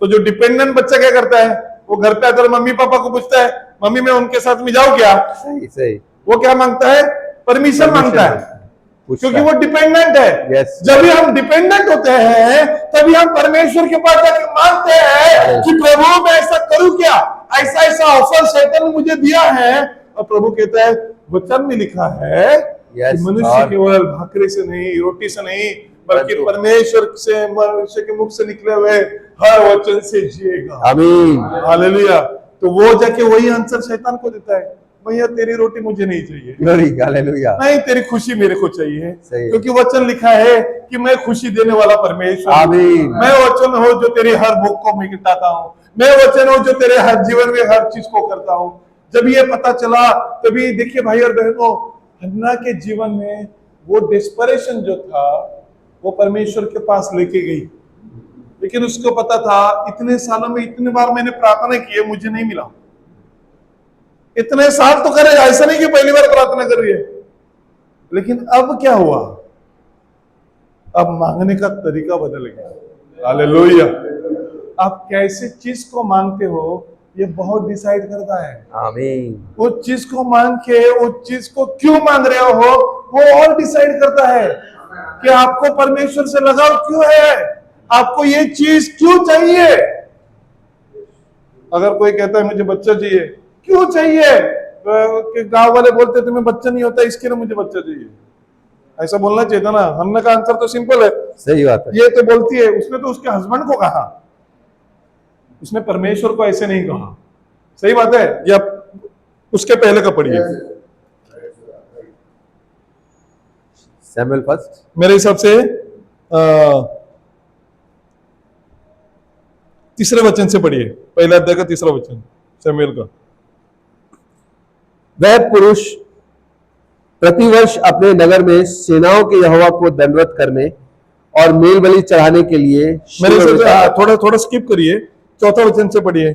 Speaker 1: तो जो डिपेंडेंट बच्चा क्या करता है? वो घर पे आकर मम्मी पापा को पूछता है, मम्मी मैं उनके साथ में जाऊं क्या? सही। वो क्या मांगता है? परमिशन मांगता है, क्योंकि वो डिपेंडेंट है। जब भी हम डिपेंडेंट होते हैं तभी हम परमेश्वर के पास जाकर मांगते हैं कि प्रभु मैं ऐसा करूं क्या? ऐसा ऑफर शैतान ने मुझे दिया है। और प्रभु कहता है वचन में लिखा है कि मनुष्य केवल भाकरी से नहीं, रोटी से नहीं, बल्कि परमेश्वर से, मनुष्य के मुख से निकले हुए हर वचन से जिएगा। आमीन। हालेलुया। तो वो जाके वही आंसर शैतान को देता है, भैया तेरी रोटी मुझे नहीं चाहिए, हालेलुया, नहीं तेरी खुशी मेरे को चाहिए, क्योंकि वचन लिखा है कि मैं खुशी देने वाला परमेश्वर। आमीन। मैं वचन हो जो तेरी हर भूख को मिटाता हूँ, मैं वचन हो जो तेरे हर जीवन में हर चीज को करता हूँ। जब ये पता चला तभी देखिए भाई और बहनों, हन्ना के जीवन में वो डेस्परेशन जो था वो परमेश्वर के पास लेके गई। लेकिन उसको पता था इतने सालों में इतने बार मैंने प्रार्थना की है, मुझे नहीं मिला। इतने साल तो करेगा, ऐसा नहीं कि पहली बार प्रार्थना कर रही है। लेकिन अब क्या हुआ? अब मांगने का तरीका बदल गया। हालेलुया। आप कैसे चीज को मांगते हो ये बहुत डिसाइड करता है। आमीन। वो चीज को मांग के वो चीज को क्यों मांग रहे हो वो और डिसाइड करता है कि आपको परमेश्वर से लगाव क्यों है, आपको ये चीज क्यों चाहिए। अगर कोई कहता है मुझे बच्चा चाहिए, क्यों चाहिए? कि गांव वाले बोलते तुम्हें बच्चा नहीं होता इसके लिए मुझे बच्चा चाहिए, ऐसा बोलना चाहिए था ना। हन्ना का आंसर तो सिंपल है,
Speaker 2: सही बात है।
Speaker 1: ये तो बोलती है, उसने तो उसके हस्बैंड को कहा, उसने परमेश्वर को ऐसे नहीं कहा। सही बात है, या उसके पहले का पढ़िए,
Speaker 2: सैमुएल फर्स्ट,
Speaker 1: मेरे हिसाब से तीसरे वचन से पढ़िए, पहला अध्याय का तीसरा वचन शमूएल का।
Speaker 2: वह पुरुष प्रतिवर्ष अपने नगर में सेनाओं के यहोवा को दंडवत करने और मेल बलि चढ़ाने के लिए
Speaker 1: मेरे हिसाब से थोड़ा थोड़ा स्किप करिए, चौथा वचन से पढ़िए।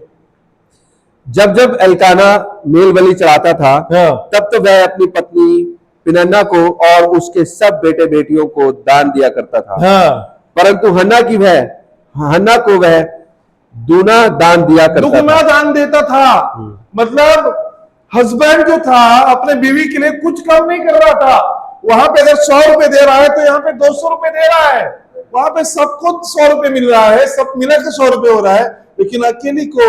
Speaker 2: जब जब एल्काना मेल बलि चढ़ाता था,
Speaker 1: हाँ,
Speaker 2: तब तो वह अपनी पत्नी पिनन्ना को और उसके सब बेटे बेटियों को दान दिया करता था।
Speaker 1: हाँ,
Speaker 2: परंतु हन्ना को वह दूना दान दिया करता
Speaker 1: दुगना
Speaker 2: था।
Speaker 1: दान देता था। मतलब हस्बैंड जो था अपने बीवी के लिए कुछ काम नहीं कर रहा था। वहां पे अगर 100 रुपए दे रहा है तो यहाँ पे 200 रुपए दे रहा है। वहां पे सबको 100 रुपए मिल रहा है, सब मिला के 100 रुपए हो रहा है, लेकिन अकेली को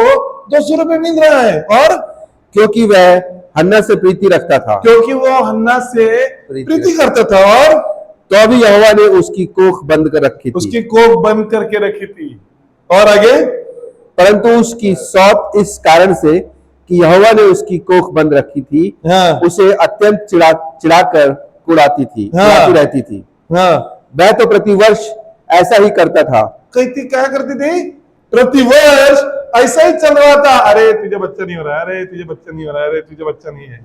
Speaker 1: 200 रुपए मिल रहा है। और
Speaker 2: क्योंकि वह हन्ना से प्रीति रखता था,
Speaker 1: क्योंकि वो हन्ना से प्रीति करता था, और
Speaker 2: तो अभी यहोवा ने उसकी कोख बंद कर रखी थी।
Speaker 1: उसकी कोख बंद करके रखी थी। और आगे,
Speaker 2: परंतु उसकी सौत इस कारण से कि यहोवा ने उसकी कोख बंद रखी थी,
Speaker 1: हाँ,
Speaker 2: उसे अत्यंत चिढ़ाकर कुड़ाती रहती थी।
Speaker 1: हाँ,
Speaker 2: वह तो प्रतिवर्ष ऐसा ही करता था।
Speaker 1: कहती क्या करती थी? प्रतिवर्ष ऐसा ही चल रहा था। अरे तुझे बच्चा नहीं हो रहा है, अरे तुझे बच्चा नहीं हो रहा है, अरे तुझे बच्चा नहीं है,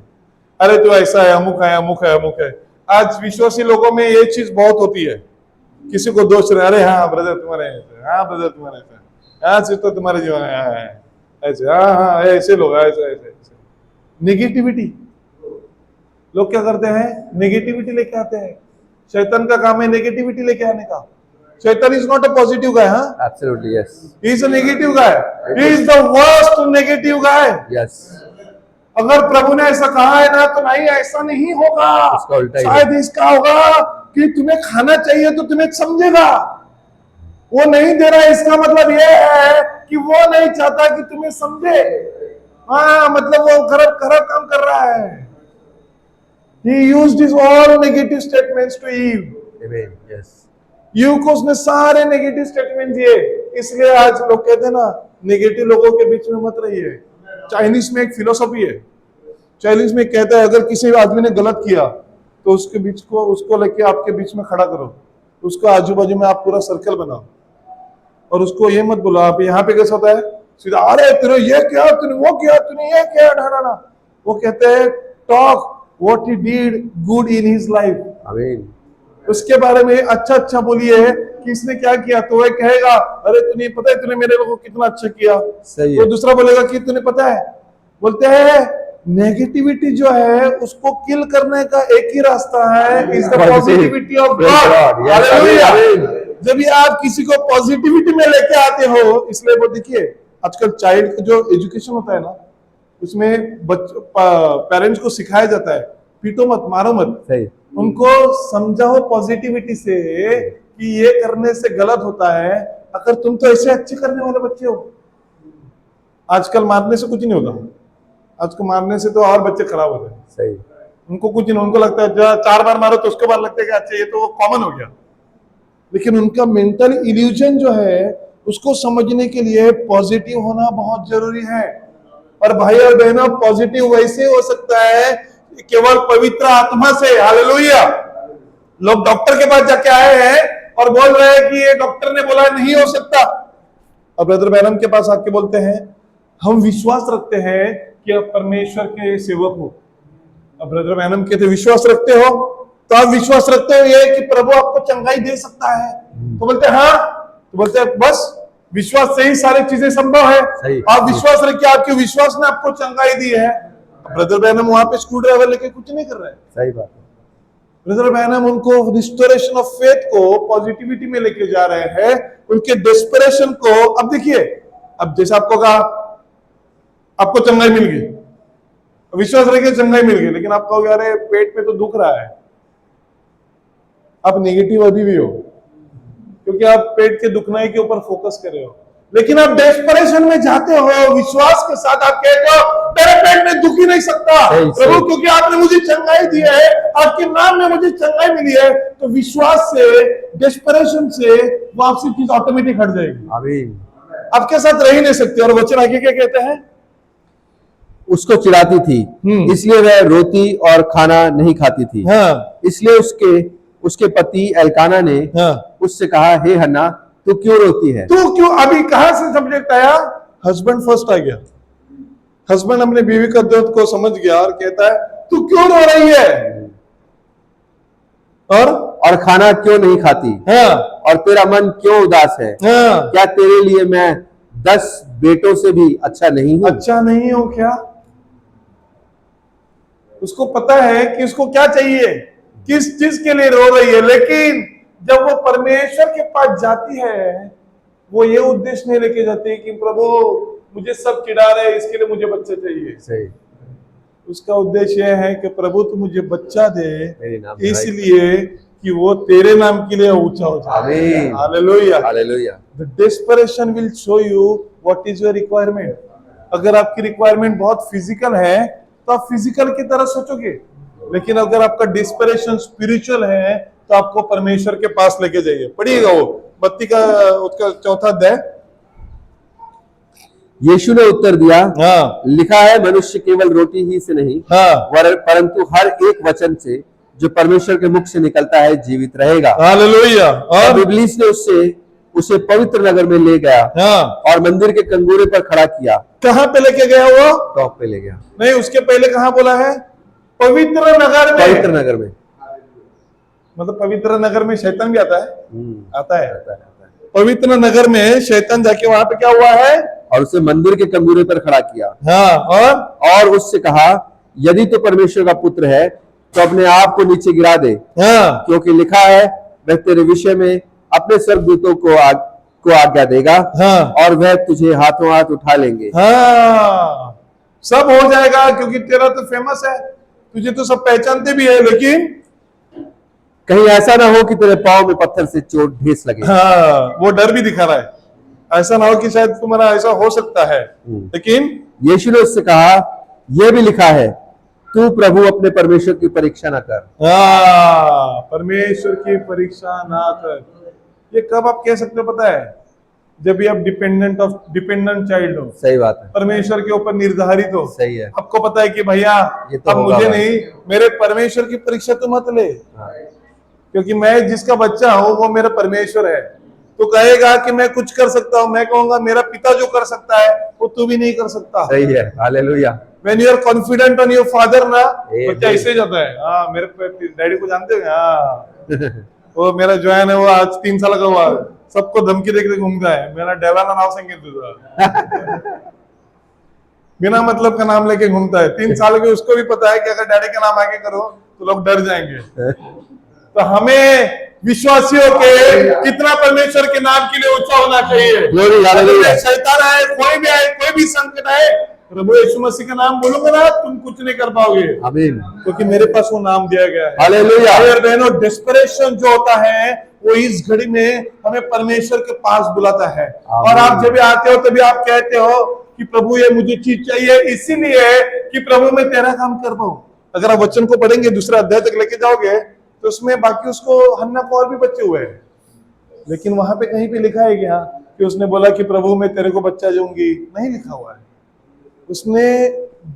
Speaker 1: अरे तू ऐसा है, अमुक है, अमुक है, अमुक है। आज विश्वासी लोगों में ये चीज बहुत होती है, किसी को दोष रहे, अरे हाँ ब्रदर तुम्हारे ऐसे, हाँ ब्रदर तुम्हारे ऐसे, हाँ सिस्टर तुम्हारे जीवन में ऐसे, हाँ हाँ ऐसे लोग, ऐसे ऐसे ऐसे। निगेटिविटी, लोग क्या करते हैं? नेगेटिविटी लेके आते हैं। शैतान का काम है नेगेटिविटी लेके आने का। शैतान इज नॉट अ पॉजिटिव गाय, हाँ,
Speaker 2: absolutely yes,
Speaker 1: he is a negative guy, he is the worst negative guy.
Speaker 2: Yes,
Speaker 1: अगर प्रभु ने ऐसा कहा है ना, तो नहीं, ऐसा नहीं होगा।
Speaker 2: इसका उल्टा ही
Speaker 1: शायद इसका होगा कि तुम्हें खाना चाहिए तो तुम्हें समझेगा, वो नहीं दे रहा है, इसका मतलब यह है कि वो नहीं चाहता कि तुम्हें समझे। हाँ, मतलब वो खराब खराब काम कर रहा है। He used his all negative statements to Eve.
Speaker 2: आमीन, यस,
Speaker 1: ईव को उसने सारे नेगेटिव स्टेटमेंट दिए। इसलिए आज लोग कहते हैं ना, नेगेटिव लोगों के बीच में मत रहिए। चाइनीज में एक फिलोसॉफी है, चाइनीज में कहता है अगर किसी आदमी ने गलत किया तो उसके बीच को उसको लेके आपके बीच में खड़ा करो, उसको आजू बाजू में आप पूरा सर्कल बनाओ, और उसको ये मत बोलो आप यहाँ पे कैसा होता है सीधा, अरे तूने ये किया, तूने वो किया, तूने ये किया, ना। वो कहते हैं talk what he did good in his life.
Speaker 2: आमीन,
Speaker 1: उसके बारे में अच्छा अच्छा बोलिए कि इसने क्या किया, तो वह कहेगा अरे तूने पता है तूने मेरे को कितना अच्छा किया।
Speaker 2: सही
Speaker 1: तो
Speaker 2: है,
Speaker 1: दूसरा बोलेगा कि तूने पता है। बोलते हैं नेगेटिविटी जो है उसको किल करने का एक ही रास्ता है, is the positivity of God. Hallelujah. जब ये आप किसी को पॉजिटिविटी में लेके आते हो, इसलिए वो देखिए आजकल चाइल्ड का जो एजुकेशन होता है ना, उसमें पेरेंट्स को सिखाया जाता है पीटो मत, मारो मत,
Speaker 2: सही,
Speaker 1: उनको समझाओ पॉजिटिविटी से कि ये करने से गलत होता है। अगर तुम तो ऐसे अच्छे करने वाले बच्चे हो, आजकल मारने से कुछ नहीं होगा, आजकल मारने से तो और बच्चे खराब होते हैं।
Speaker 2: सही,
Speaker 1: उनको कुछ नहीं, उनको लगता है 4 बार मारो तो उसके बाद लगता है कि अच्छा ये तो कॉमन हो गया। लेकिन उनका मेंटल इल्यूजन जो है उसको समझने के लिए पॉजिटिव होना बहुत जरूरी है। और भाई और बहनों, पॉजिटिव वैसे हो सकता है केवल पवित्र आत्मा से। हालेलुया। लोग डॉक्टर के पास जाके आए हैं और बोल रहे हैं कि ये डॉक्टर ने बोला नहीं हो सकता, और ब्रदर बैनम के पास आके बोलते हैं हम विश्वास रखते हैं कि आप परमेश्वर के सेवक हो। अब ब्रदर बैनम कहते विश्वास रखते हो, तो आप विश्वास रखते हो ये कि प्रभु आपको चंगाई दे सकता है। तो बोलते हाँ, तो बोलते हैं बस विश्वास से ही सारी चीजें संभव है। आप विश्वास रखिए, आपके विश्वास ने आपको चंगाई दी है। ब्रदर बैनम वहां पे स्क्रू ड्राइवर लेके कुछ नहीं कर रहे हैं।
Speaker 2: सही बात है,
Speaker 1: ब्रदर बैनम उनको रिस्टोरेशन ऑफ फेथ को पॉजिटिविटी में लेके जा रहे हैं, उनके डेस्परेशन को। अब देखिए, अब जैसे आपको कहा आपको चंगाई मिल गई, विश्वास रखिए चंगाई मिल गई, लेकिन आप कहोगे अरे पेट में तो दुख रहा है, आप नेगेटिव अभी भी हो, क्योंकि आप पेट के दुखनाई के ऊपर फोकस कर रहे हो। लेकिन आप डेस्परेशन में जाते हो, विश्वास के साथ आप कहते हो मेरे पेट में दुख ही नहीं सकता प्रभु, क्योंकि आपने मुझे चंगाई दी है, आपके नाम में मुझे चंगाई मिली है। तो विश्वास से, डेस्परेशन से वो आपसे चीज ऑटोमेटिक हट जाएगी।
Speaker 2: आमीन।
Speaker 1: आपके साथ रह ही नहीं सकते। और वचन आगे क्या कहते हैं?
Speaker 2: उसको चिढ़ाती थी, इसलिए वह रोटी और खाना नहीं खाती थी।
Speaker 1: हाँ।
Speaker 2: इसलिए उसके पति एल्काना ने उससे कहा, हे हन्ना, तू क्यों रोती है?
Speaker 1: तू क्यों? अभी कहां से सब्जेक्ट आया? हस्बैंड फर्स्ट आ गया। हस्बैंड अपने बीवी का दर्द को समझ गया और कहता है तू क्यों रो रही है
Speaker 2: और खाना क्यों नहीं खाती?
Speaker 1: हाँ।
Speaker 2: और तेरा मन क्यों उदास है?
Speaker 1: हाँ।
Speaker 2: क्या तेरे लिए मैं 10 बेटों से भी अच्छा नहीं हूं?
Speaker 1: अच्छा नहीं हो क्या? उसको पता है कि उसको क्या चाहिए, किस चीज के लिए रो रही है, लेकिन जब वो परमेश्वर के पास जाती है, वो ये उद्देश्य नहीं लेके जाती कि प्रभु मुझे सब चिढ़ा रहे, इसके लिए मुझे बच्चा चाहिए।
Speaker 2: सही।
Speaker 1: उसका उद्देश्य यह है कि प्रभु तू मुझे बच्चा दे, इसलिए कि वो तेरे नाम के लिए ऊंचा हो जाए। Hallelujah, hallelujah. The desperation will show you what is your requirement. अगर आपकी रिक्वायरमेंट बहुत फिजिकल है तो आप फिजिकल की तरह सोचोगे, लेकिन अगर आपका डिस्परेशन स्पिरिचुअल है तो आपको परमेश्वर के पास लेके जाइए। पढ़िएगा वो बत्ती का उसका 4वां अध्याय।
Speaker 2: यीशु ने उत्तर दिया,
Speaker 1: हाँ।
Speaker 2: लिखा है, मनुष्य केवल रोटी ही से नहीं,
Speaker 1: हाँ।
Speaker 2: परंतु हर एक वचन से जो परमेश्वर के मुख से निकलता है जीवित रहेगा।
Speaker 1: हालेलुया। और
Speaker 2: इब्लीस ने उसे पवित्र नगर में ले गया,
Speaker 1: हाँ।
Speaker 2: और मंदिर के कंगोरे पर खड़ा किया।
Speaker 1: कहां पे लेके गया? वो
Speaker 2: टॉप पे ले गया।
Speaker 1: नहीं, उसके पहले कहां बोला है? पवित्र नगर में।
Speaker 2: पवित्र नगर में
Speaker 1: मतलब पवित्र नगर में शैतान भी आता है? आता है। पवित्र नगर में शैतान जाके वहां पे क्या हुआ है?
Speaker 2: और उसे मंदिर के कंगूरे पर खड़ा किया।
Speaker 1: हाँ।
Speaker 2: और उससे कहा, यदि तो परमेश्वर का पुत्र है तो अपने आप को नीचे गिरा दे,
Speaker 1: हाँ।
Speaker 2: क्योंकि लिखा है, वह तेरे विषय में अपने स्वर्गदूतों को आज्ञा देगा,
Speaker 1: हाँ।
Speaker 2: और वह तुझे हाथों हाथ उठा लेंगे।
Speaker 1: हाँ, सब हो जाएगा, क्योंकि तेरा तो फेमस है, तुझे तो सब पहचानते भी है, लेकिन
Speaker 2: कहीं ऐसा ना हो कि तेरे पांव में पत्थर से चोट ढेस लगे।
Speaker 1: हाँ, वो डर भी दिखा रहा है, ऐसा ना हो कि शायद तुम्हारा ऐसा हो सकता है। लेकिन
Speaker 2: यीशु ने उससे कहा, यह भी लिखा है, तू प्रभु अपने परमेश्वर की परीक्षा ना कर।
Speaker 1: हाँ, परमेश्वर की परीक्षा ना कर। ये कब आप कह सकते हो पता है? जब भी आप डिपेंडेंट चाइल्ड हो।
Speaker 2: सही बात है।
Speaker 1: परमेश्वर के ऊपर निर्धारित हो।
Speaker 2: सही है।
Speaker 1: आपको पता है कि भैया
Speaker 2: तो
Speaker 1: अब मुझे नहीं, मेरे परमेश्वर की परीक्षा तो मत ले, क्योंकि मैं जिसका बच्चा हूं वो मेरा परमेश्वर है। तो कहेगा कि मैं कुछ कर सकता हूं, मैं कहूंगा मेरा पिता जो कर सकता है वो तू भी नहीं कर सकता।
Speaker 2: सही है। Hallelujah.
Speaker 1: When you are confident on your father ना, बच्चा ऐसे जाता है। हाँ, मेरे डैडी को जानते हो? हाँ, वो मेरा जॉन है, वो आज 3 साल का हुआ, सबको धमकी देके घूमता है, मेरा डेवाला नाव संगीत तुझा बिना मतलब का नाम लेके घूमता है। 3 साल के, उसको भी पता है कि अगर डैडी का नाम आगे करो तो लोग डर जाएंगे। तो हमें विश्वासियों के कितना परमेश्वर के नाम के लिए ऊंचा होना चाहिए। शैतान आए, कोई भी आए, कोई भी संकट आए, प्रभु यीशु मसीह का नाम बोलूंगा ना, तुम कुछ नहीं कर पाओगे। आमीन। क्योंकि मेरे पास वो नाम दिया गया है। हालेलुया। बहनों, डेस्परेशन जो होता है वो इस घड़ी में हमें परमेश्वर के पास बुलाता है। और आप जब भी आते हो तभी आप कहते हो कि प्रभु ये मुझे चीज चाहिए, इसीलिए कि प्रभु मैं तेरा काम कर पाऊं। अगर आप वचन को पढ़ेंगे, दूसरा अध्याय तक लेके जाओगे, तो उसमें बाकी उसको हन्ना को और भी बच्चे हुए हैं, लेकिन वहां पे कहीं पे लिखा है क्या कि उसने बोला कि प्रभु मैं तेरे को बच्चा दूंगी? नहीं लिखा हुआ है। उसने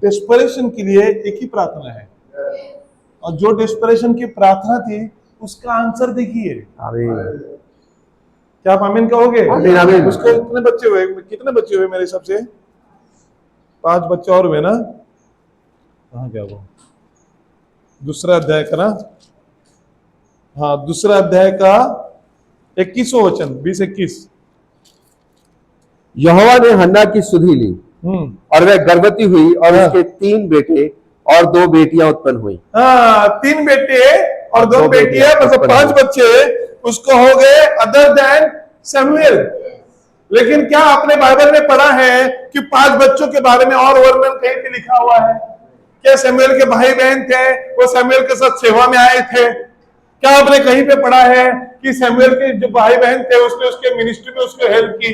Speaker 1: डेस्परेशन के लिए एक ही प्रार्थना है, और जो डेस्परेशन की प्रार्थना थी उसका आंसर देखिए। क्या आप आमीन कहोगे? आमीन, आमीन। उसको कितने बच्चे हुए? मेरे हिसाब से 5 बच्चे और हुए ना। कहाँ गया वो? दूसरा अध्याय का ना, हाँ, दूसरा अध्याय का 21वां वचन, 20-21।
Speaker 2: यहोवा ने हन्ना की सुधि ली, और वह गर्भवती हुई, और उसके 3 बेटे और 2 बेटियां उत्पन्न हुई।
Speaker 1: हाँ, 3 बेटे और 2 बेटियां, मतलब 5 बच्चे उसको हो गए अदर देन सैमुएल। लेकिन क्या आपने बाइबल में पढ़ा है कि 5 बच्चों के बारे में और वर्णन कहीं पे लिखा हुआ है? क्या सैमुएल के भाई बहन थे, वो सैमुएल के साथ सेवा में आए थे? क्या आपने कहीं पे पढ़ा है कि सैमुएल के जो भाई बहन थे उसने उसके मिनिस्ट्री में उसको हेल्प की?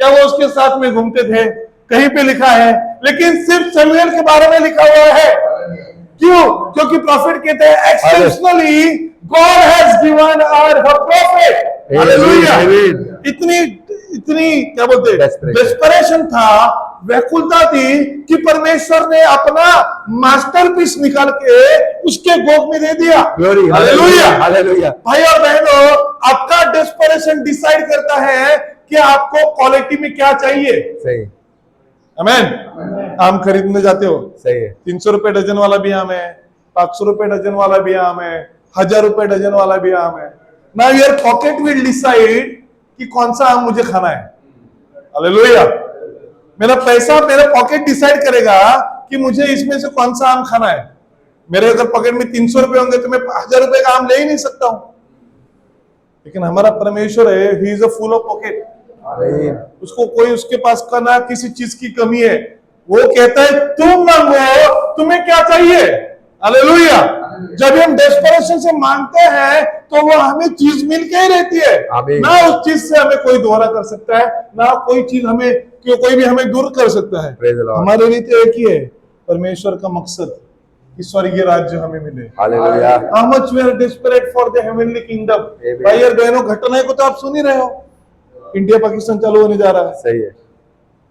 Speaker 1: क्या वो उसके साथ में घूमते थे? कहीं पे लिखा है, लेकिन सिर्फ शमूएल के बारे में लिखा हुआ है। क्यों? क्योंकि प्रॉफिट कहते हैं extensionally God has given our prophet. Hallelujah. इतनी इतनी क्या बोलते हैं, डेस्परेशन था, व्याकुलता थी कि परमेश्वर ने अपना मास्टरपीस निकाल के उसके गोद में दे दिया। हालेलुया।
Speaker 2: हालेलुया।
Speaker 1: भाई और बहनों, आपका डेस्परेशन डिसाइड करता है कि आपको क्वालिटी में क्या चाहिए।
Speaker 2: सही।
Speaker 1: आमेन। आम खरीदने जाते हो,
Speaker 2: सही है।
Speaker 1: 300 रुपए डजन वाला भी आम है, 500 रुपए डजन वाला भी आम है, 1000 रुपए डजन वाला भी आम है। Now your pocket will decide कि कौन सा आम मुझे खाना है। हालेलुया। मेरा पैसा, मेरा पॉकेट डिसाइड करेगा कि मुझे इसमें से कौन सा आम खाना है। मेरे अगर पॉकेट में 300 रुपए होंगे तो मैं 1000 रुपए का आम ले ही नहीं सकता हूं। लेकिन हमारा परमेश्वर है, he is a full of pocket. उसको कोई, उसके पास का ना किसी चीज की कमी है। वो कहता है तुम मांगो, तुम्हें क्या चाहिए। हालेलुया। जब हम डेस्परेशन से मांगते हैं तो वो हमें चीज मिल के ही रहती है। ना उस चीज से हमें कोई दोहरा कर सकता है, ना कोई चीज हमें, कोई भी हमें दूर कर सकता है। हमारे लिए तो एक ही है, परमेश्वर का मकसद कि स्वर्गीय राज्य हमें मिले।
Speaker 2: Hallelujah.
Speaker 1: How much we are desperate for the heavenly kingdom। भाई और बहनों, घटनाएं को तो आप सुन ही रहे हो। इंडिया पाकिस्तान चालू होने जा रहा है।
Speaker 2: सही है।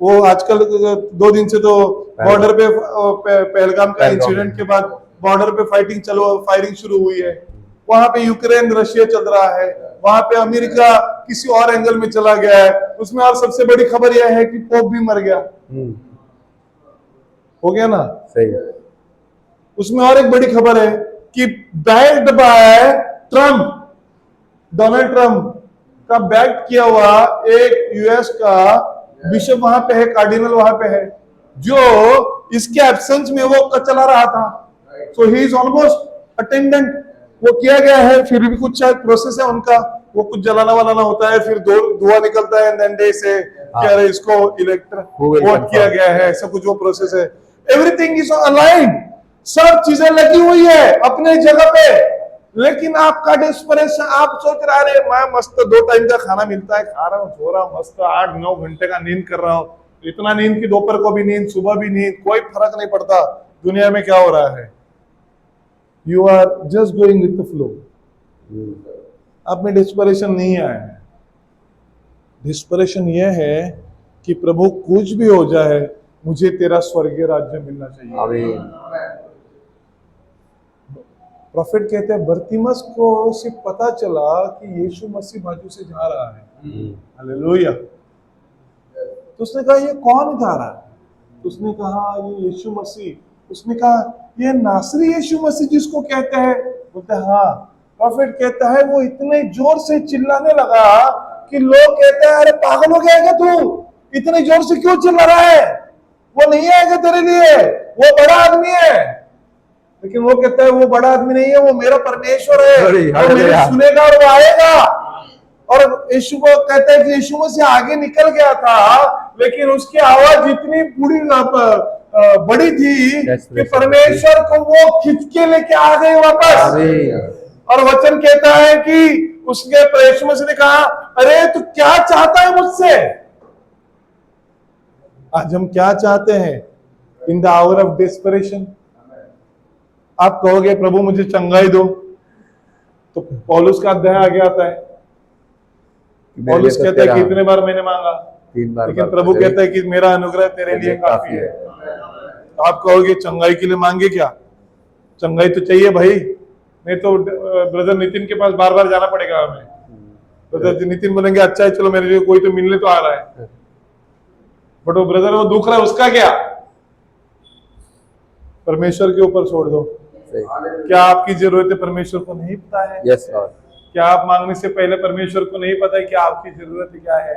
Speaker 1: वो आजकल 2 दिन से तो बॉर्डर पे पहलगाम का इंसिडेंट के बाद बॉर्डर पे फायरिंग शुरू हुई है। वहां पे यूक्रेन रशिया चल रहा है, वहां पे अमेरिका किसी और एंगल में चला गया है। उसमें और सबसे बड़ी खबर यह है कि पोप भी मर गया। हो गया ना।
Speaker 2: सही है।
Speaker 1: उसमें और एक बड़ी खबर है कि backed by Trump, Donald Trump का बैक किया हुआ एक यूएस का बिशप वहां पे है, कार्डिनल वहां पे है, जो इसके एब्सेंस में वो चला रहा था। सो ही इज ऑलमोस्ट अटेंडेंट। वो किया गया है, फिर भी कुछ शायद प्रोसेस है उनका, वो कुछ जलाना वलाना होता है, फिर धुआं निकलता है, एंड दे से क्या है, इसको इलेक्टर वोट किया गया है, ऐसा कुछ वो प्रोसेस है। एवरीथिंग इज अलाइन्ड, सब चीजें लगी हुई है अपने जगह पे। लेकिन आपका डेस्परेशन, आप सोच रहे अरे मैं मस्त 2 टाइम का खाना मिलता है, खा रहा हूँ, सो रहा हूँ, मस्त 8-9 घंटे का नींद कर रहा हूँ, इतना नींद की दोपहर को भी नींद, सुबह भी नींद, कोई फर्क नहीं पड़ता दुनिया में क्या हो रहा है। You are just going with the flow. आप में डिस्परेशन नहीं आया है। डिस्परेशन यह है कि प्रभु कुछ भी हो जाए, मुझे तेरा स्वर्गीय राज्य मिलना चाहिए।
Speaker 2: आमीन।
Speaker 1: प्रॉफिट कहते हैं बरतिमस को सिर्फ पता चला कि यीशु मसीह बाजू से जा रहा है। हालेलुया। तो उसने कहा ये कौन जा रहा है? तो उसने कहा ये यीशु मसीह। उसने कहा ये नासरी यीशु मसीह जिसको कहते हैं। बोलते हाँ। प्रॉफिट कहता है वो इतने जोर से चिल्लाने लगा कि लोग कहते हैं अरे पागल हो गया क्या तू, इतने जोर से क्यों चिल्ला रहा है, वो नहीं आएगा तेरे लिए, वो बड़ा आदमी है। लेकिन वो कहता है वो बड़ा आदमी नहीं है, वो मेरा परमेश्वर है, वो मेरे सुनेगा और वो आएगा। और यीशु को कहता है कि यीशु मसीह आगे निकल गया था, लेकिन उसकी आवाज इतनी बड़ी थी कि परमेश्वर को वो खींच के लेके आ गए वापस। और वचन कहता है कि उसके यीशु मसीह ने कहा अरे तू क्या चाहता है मुझसे। आज हम क्या चाहते हैं in the hour of desperation? आप कहोगे प्रभु मुझे चंगाई दो, तो पौलुस का अध्याय आगे आता है। पौलुस कहता है कि इतने बार मैंने मांगा,
Speaker 2: 3 बार,
Speaker 1: लेकिन प्रभु कहता है कि मेरा अनुग्रह तेरे लिए काफी है। तो आप कहोगे चंगाई के लिए मांगे क्या? चंगाई तो चाहिए भाई, नहीं तो ब्रदर नितिन के पास बार बार जाना पड़ेगा हमें। ब्रदर नितिन बोलेंगे अच्छा है चलो मेरे लिए कोई तो मिलने तो आ रहा है, बट वो ब्रदर वो दुख रहा है, उसका क्या? परमेश्वर के ऊपर छोड़ दो। क्या आपकी जरूरतें परमेश्वर को नहीं पता है?
Speaker 2: Yes Lord.
Speaker 1: क्या आप मांगने से पहले परमेश्वर को नहीं पता है कि आपकी जरूरत क्या है?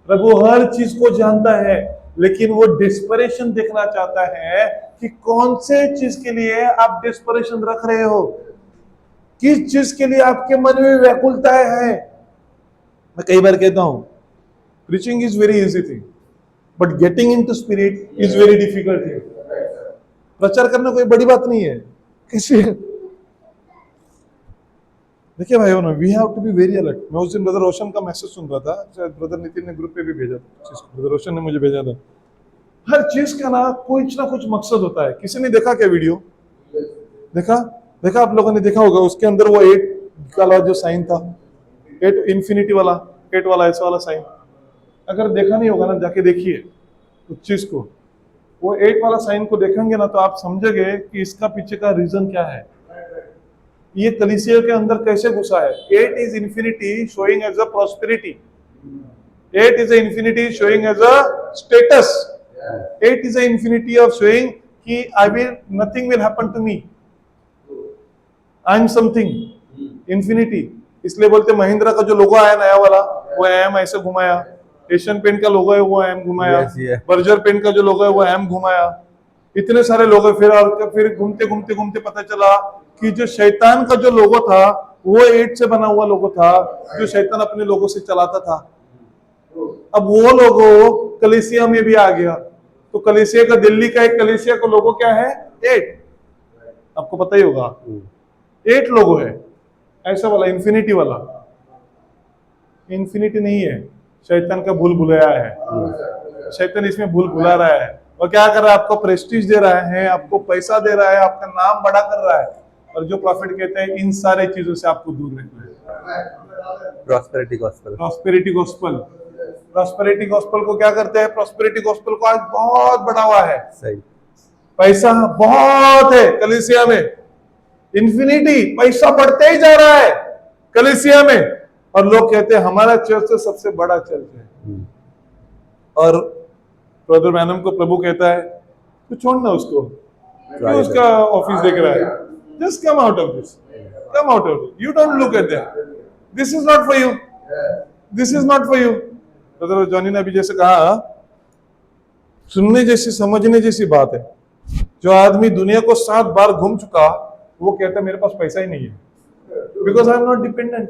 Speaker 1: प्रभु हर चीज को जानता है, लेकिन वो डिस्परेशन देखना चाहता है कि कौन से चीज के लिए आप डिस्परेशन रख रहे हो, किस चीज के लिए आपके मन में व्याकुलता है। मैं कई बार कहता हूं preaching is very easy thing, but getting into spirit is very difficult thing. प्रचार करना कोई बड़ी बात नहीं है। किसी देखिए भाई we have to be very alert. मैं उस दिन ब्रदर रोशन का मैसेज सुन रहा था, शायद ब्रदर नितिन ने ग्रुप पे भी भेजा था, ब्रदर रोशन ने मुझे भेजा था। हर चीज का ना कुछ ना कुछ मकसद होता है। किसी ने देखा क्या वीडियो? देखा देखा आप लोगों ने देखा होगा, उसके अंदर वो 8 वाला जो साइन था, 8 इंफिनिटी वाला, 8 वाला ऐसा वाला साइन, अगर देखा नहीं होगा ना जाके देखिए उस चीज को। वो 8 वाला साइन को देखेंगे ना तो आप समझोगे कि इसका पीछे का रीजन क्या है, ये कलीसिया के अंदर कैसे घुसा है। 8 is infinity showing as a prosperity, 8 is an infinity showing as a status, 8 is an infinity of showing कि nothing will happen to me, I am something, infinity। इसलिए बोलते महिंद्रा का जो लोगो आया नया वाला, वो एम ऐसे घुमाया, एशियन पेंट का लोगो है वो एम घुमाया, बर्जर पेंट का जो लोगो है वो एम घुमाया, इतने सारे लोगो। फिर घूमते घूमते घूमते पता चला कि जो शैतान का जो लोगो था वो 8 से बना हुआ लोगो था, जो शैतान अपने लोगों से चलाता था। अब वो लोगो कलीसिया में भी आ गया, तो कलीसिया का, दिल्ली का एक कलीसिया का लोगो क्या है? 8, आपको पता ही होगा, 8 लोगो है ऐसा वाला, इंफिनिटी वाला। इंफिनिटी नहीं है, शैतान का भूल भुलाया है। शैतान इसमें भूल भुला रहा है और क्या कर रहा है? आपको प्रेस्टीज दे रहा है, आपको पैसा दे रहा है, आपका नाम बड़ा कर रहा है। और जो प्रॉफिट कहते हैं इन सारे चीजों से आपको दूर रखना है।
Speaker 2: Prosperity gospel,
Speaker 1: prosperity gospel, prosperity gospel को क्या करते हैं? प्रॉस्पेरिटी गॉस्पेल को आज बहुत बढ़ा हुआ है, सही, पैसा बहुत है कलीसिया में, इंफिनिटी, पैसा बढ़ते ही जा रहा है कलीसिया में। और लोग कहते हैं हमारा चर्च तो सबसे बड़ा चर्च है। और ब्रदर ब्रैनम को प्रभु कहता है तो छोड़ना उसको, क्यों उसका ऑफिस देख रहा है? Just come out of this, come out of this, you don't look at that, this is not for you, this is not for you. Brother Johnny ने अभी जैसे कहा, सुनने जैसी समझने जैसी बात है। जो आदमी दुनिया को 7 बार घूम चुका, वो कहता है मेरे पास पैसा ही नहीं है, because I am not dependent.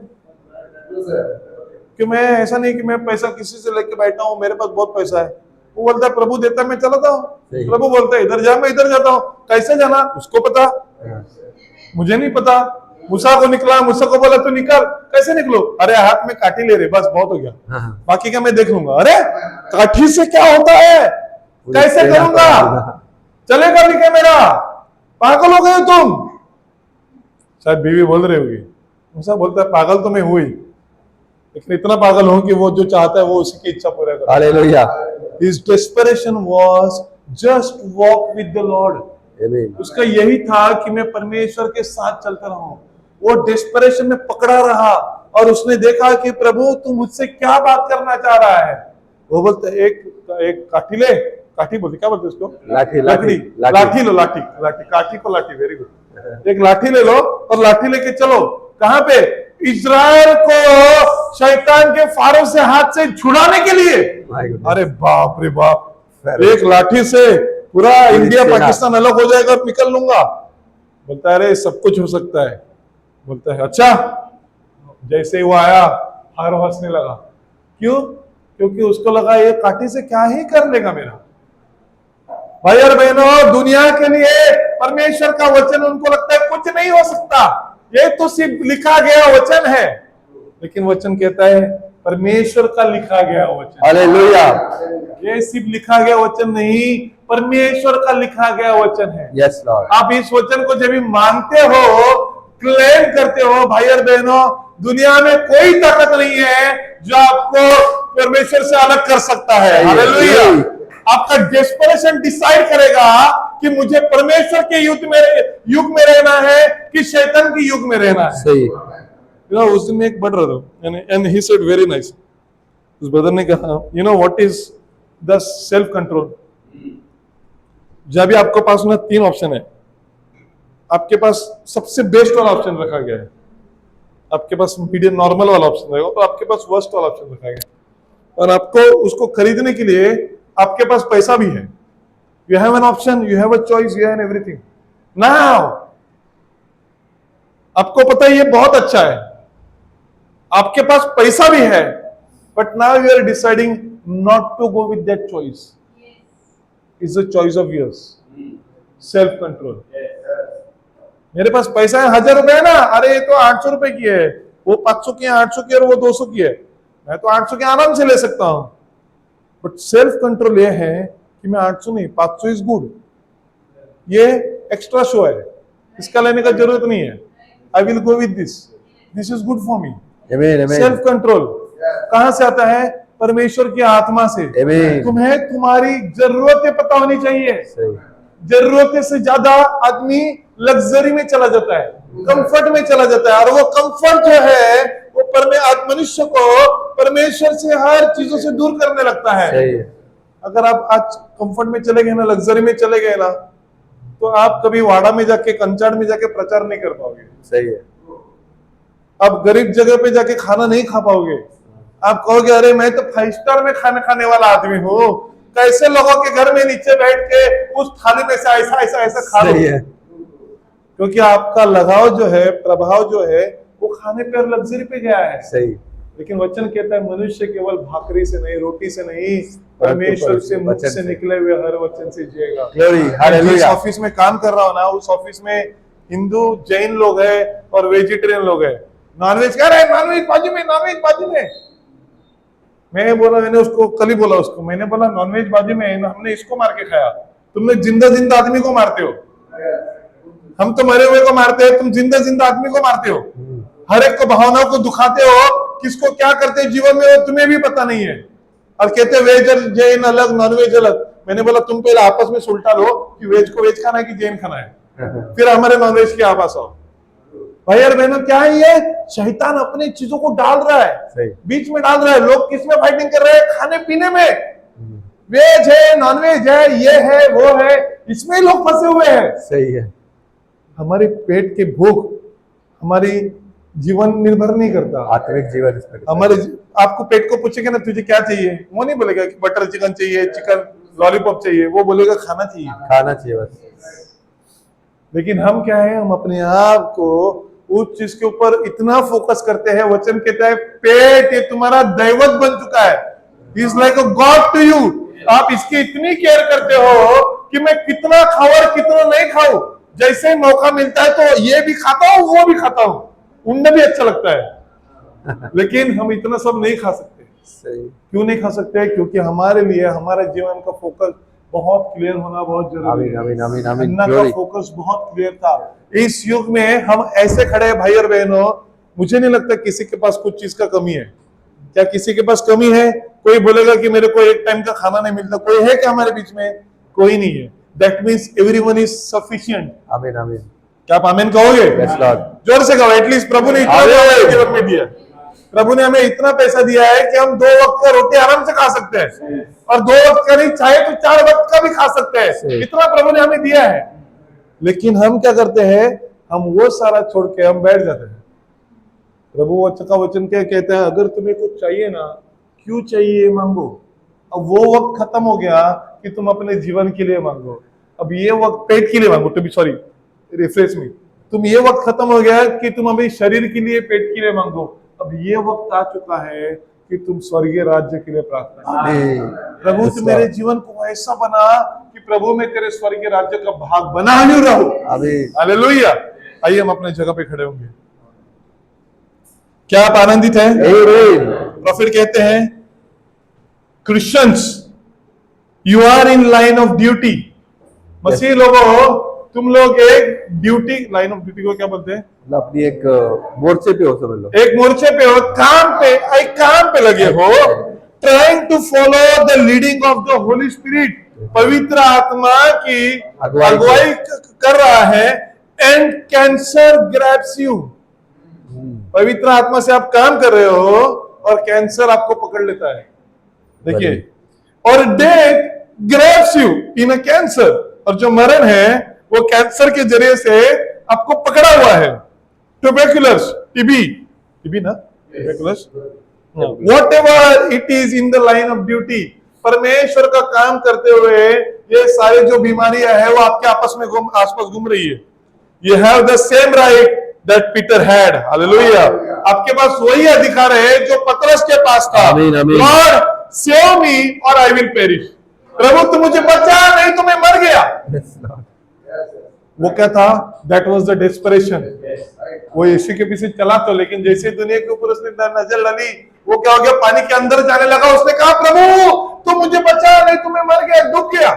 Speaker 1: कि मैं ऐसा नहीं कि मैं पैसा किसी से लेके बैठा हूँ, मेरे पास बहुत पैसा है। वो बोलता है प्रभु देता है मैं चलाता हूँ, प्रभु बोलता है इधर जा मैं इधर जाता हूँ। कैसे जाना उसको पता, मुझे नहीं पता। मूसा को निकला, मूसा को बोला तू निकल, कैसे निकलो? अरे हाथ में काठी ले रहे, बस बहुत हो गया, बाकी का मैं देख लूंगा। अरे काठी से क्या होता है, कैसे करूंगा, चलेगा भी क्या मेरा? पागल हो गए तुम। शायद बीवी बोल रही होगी, मूसा बोलता है पागल तो मैं हुई, लेकिन इतना पागल हूं कि वो जो चाहता है वो उसकी की इच्छा पूरा करे। Hallelujah. His desperation was just walk with the Lord। उसका यही था कि मैं परमेश्वर के साथ चलता रहूं। वो डेस्परेशन में पकड़ा रहा और उसने देखा कि प्रभु तू मुझसे क्या बात करना चाह रहा है। वो बोलते एक काठी ले, काठी बोलते क्या बोलते उसको? लाठी, लकड़ी, लाठी लो, लाठी, लाठी, काठी को लाठी, वेरी गुड। एक लाठी ले लो और लाठी लेके चलो, कहां पे? इजराइल को शैतान के फारों से हाथ से छुड़ाने के लिए। अरे बाप रे बाप, एक लाठी से पूरा इंडिया पाकिस्तान अलग हो जाएगा, निकल लूंगा। बोलता है अरे सब कुछ हो सकता है। बोलता है अच्छा। जैसे ही वो आया हारो हंसने लगा। क्यों? क्योंकि उसको लगा ये काठी से क्या ही कर लेगा मेरा। भाई और बहनों, दुनिया के लिए परमेश्वर का वचन उनको लगता है कुछ नहीं हो सकता, ये तो सिर्फ लिखा गया वचन है। लेकिन वचन कहता है परमेश्वर का लिखा गया वचन। हालेलुया। ये सिर्फ लिखा गया वचन नहीं, परमेश्वर का लिखा गया वचन है। Yes Lord. आप इस वचन को जब भी मानते हो, क्लेम करते हो, भाई और बहनों, दुनिया में कोई ताकत नहीं है जो आपको परमेश्वर से अलग कर सकता है। हालेलुया। आपका डेस्परेशन डिसाइड करेगा कि मुझे परमेश्वर के युग में रहना है कि शैतान के युग में रहना है। सही। उस दिन एक बढ़ रहा था, and he said very nice. उस ब्रदर ने कहा, you know what is the self control. जब भी आपके पास ना 3 ऑप्शन है, आपके पास सबसे बेस्ट वाला ऑप्शन रखा गया है, आपके पास मीडियम नॉर्मल वाला ऑप्शन रहेगा, तो आपके पास वर्स्ट वाला ऑप्शन रखा गया, और आपको उसको खरीदने के लिए आपके पास पैसा भी है। You have an option, you have a choice, you have everything. Now आपको पता है ये बहुत अच्छा है, आपके पास पैसा भी है, but now you are deciding not to go with that choice. It's a choice of yours, self control. मेरे पास पैसा है 1000 रुपए है ना, अरे ये तो 800 रुपए की है, वो 500 की है, 800 की है, और वो 200 की है, मैं तो 800 के आराम से ले सकता हूं। बट सेल्फ कंट्रोल ये है कि मैं 800 नहीं, 500 इज गुड, ये एक्स्ट्रा शो है, इसका लेने का जरूरत नहीं है, I will go with this is good for me. Self control कहां से आता है? परमेश्वर की आत्मा से। तुम्हें तुम्हारी जरूरतें पता होनी चाहिए। जरूरतें से ज्यादा आदमी लग्जरी में चला जाता है, कंफर्ट में चला जाता है, और वो कंफर्ट जो है वो मनुष्य को परमेश्वर से हर चीजों से दूर करने लगता है। अगर आप आज कंफर्ट में चले गए ना, लग्जरी में चले गए ना, तो आप कभी वाड़ा में जाके, कंचाड़ में जाके प्रचार नहीं कर पाओगे।
Speaker 2: सही है।
Speaker 1: आप गरीब जगह पे जाके खाना नहीं खा पाओगे। आप कहोगे अरे मैं तो 5 स्टार में खाना खाने वाला आदमी हूँ, कैसे लोगों के घर में नीचे बैठ के उस थाली में से ऐसा ऐसा ऐसा खा लो। क्योंकि आपका लगाव जो है, प्रभाव जो है, वो खाने पे और लग्जरी पे गया है।
Speaker 2: सही।
Speaker 1: लेकिन वचन कहता है मनुष्य केवल भाकरी से नहीं, रोटी से नहीं, परमेश्वर से मुख से निकले हुए हर वचन से जिएगा। जिस ऑफिस में काम कर रहा हूं ना, उस ऑफिस में हिंदू जैन लोग हैं और वेजिटेरियन लोग हैं। नॉनवेज कह रहे हैं, नॉनवेज बाजू में, नॉनवेज बाजू में। मैंने उसको कल ही बोला, उसको मैंने बोला नॉनवेज बाजू में, हमने इसको मार के खाया, तुमने जिंदा जिंदा आदमी को मारते हो। हम तो मरे हुए को मारते हैं, तुम जिंदा जिंदा आदमी को मारते हो। हर एक को भावनाओं को दुखाते हो, किसको क्या करते हैं जीवन में वो तुम्हें भी पता नहीं है। और कहते वेज और जैन अलग, नॉनवेज अलग। मैंने बोला तुम पहले आपस में सुलटा लो कि वेज को वेज खाना है कि जैन खाना है, फिर हमारे नॉनवेज के आपस आओ। भाई और बहनों, क्या है ये? शैतान अपनी चीजों को डाल रहा है, बीच में डाल रहा है। लोग किसमें फाइटिंग कर रहे हैं? खाने पीने में। वेज है, नॉनवेज है, ये है, वो है, इसमें लोग फंसे हुए हैं।
Speaker 2: सही है।
Speaker 1: हमारे पेट की भूख हमारी जीवन निर्भर नहीं करता,
Speaker 2: आत्मिक जीवन इसमें।
Speaker 1: हमारे आपको पेट को पूछेंगे ना तुझे क्या चाहिए, वो नहीं बोलेगा कि बटर चिकन चाहिए, चिकन लॉलीपॉप चाहिए, वो बोलेगा खाना चाहिए,
Speaker 2: खाना चाहिए बस। लेकिन
Speaker 1: हम क्या है, हम अपने आप को उस चीज के ऊपर इतना फोकस करते हैं। वचन कहता है पेट ये तुम्हारा दैवत बन चुका है, is like a god to you. आप इसकी इतनी केयर करते हो कि मैं कितना खाऊं और कितना नहीं खाऊं, जैसे मौका मिलता है तो ये भी खाता हूं, वो भी खाता हूं, उनमें भी अच्छा लगता है। लेकिन हम इतना सब नहीं खा सकते।
Speaker 2: सही।
Speaker 1: क्यों नहीं खा सकते? क्योंकि हमारे लिए हमारे जीवन का फोकस बहुत क्लियर होना बहुत जरूरी है। अन्ना का फोकस बहुत क्लियर था। इस युग में हम ऐसे खड़े हैं भाई और बहनों, मुझे नहीं लगता किसी के पास कुछ चीज का कमी है। क्या किसी के पास कमी है? कोई बोलेगा कि मेरे को एक टाइम का खाना नहीं मिलता, कोई है क्या हमारे बीच में? कोई नहीं है। That means everyone is sufficient.
Speaker 2: आमीन आमीन।
Speaker 1: क्या आप आमीन कहोगे?
Speaker 2: Yes Lord.
Speaker 1: जोर से कहो। एटलीस्ट प्रभु ने इतना जीवन में दिया, प्रभु ने हमें इतना पैसा दिया है कि हम 2 वक्त का रोटी आराम से खा सकते हैं, और 2 वक्त का नहीं, चाहे तो 4 वक्त का भी खा सकते हैं। इतना प्रभु ने हमें दिया है। लेकिन हम क्या करते हैं? हम वो सारा छोड़ के हम बैठ जाते हैं। प्रभु का वचन क्या कहते हैं? अगर तुम्हें कुछ चाहिए ना, क्यों चाहिए मांगो। अब वो वक्त खत्म हो गया कि तुम अपने जीवन के लिए मांगो। अब ये वक्त पेट के लिए मांगो, टू बी सॉरी, रिफ्रेश मी। तुम ये वक्त खत्म हो गया कि तुम अभी शरीर के लिए, पेट के लिए मांगो। अब ये वक्त आ चुका है कि तुम स्वर्गीय राज्य के लिए प्रार्थना करो। प्रभु तू मेरे जीवन को ऐसा बना कि प्रभु मैं तेरे स्वर्गीय राज्य का भाग बना नहीं रहूं। हालेलुया। आइए हम अपने जगह पे खड़े होंगे। क्या आप आनंदित हैं? प्रॉफिट कहते हैं Christians you are in line of duty. मसीह लोगों, तुम लोग एक ड्यूटी, लाइन ऑफ ड्यूटी को क्या बोलते हैं?
Speaker 2: अपनी एक मोर्चे पे हो, समझ लो,
Speaker 1: एक मोर्चे पे हो, काम पे लगे हो, trying to follow the leading of the Holy Spirit. पवित्र आत्मा की अगुवाई कर रहा है। And cancer grabs you. पवित्र आत्मा से आप काम कर रहे हो और कैंसर आपको पकड़ लेता है। देखिए, और death grabs you in a cancer. और जो मरण है वो कैंसर के जरिए से आपको पकड़ा हुआ है। ट्यूबरकुलस, टीबी ना, tuberculosis, whatever it is in the line of duty. परमेश्वर का काम करते हुए ये सारी जो बीमारियां है वो आपके आपस में आसपास घूम रही है। You have the same right that Peter had. Hallelujah. आपके पास वही अधिकार है जो पतरस के पास था। Lord, save me or I will perish. प्रभु तू मुझे बचा, नहीं तो मैं मर गया। वो क्या था? That was the desperation. वो यीशु के पीछे चला तो, लेकिन जैसे दुनिया के ऊपर उसने नजर डाली, वो क्या हो गया? पानी के अंदर जाने लगा। उसने कहा, प्रभु तू मुझे बचा, नहीं तो मैं मर गया, डूब गया।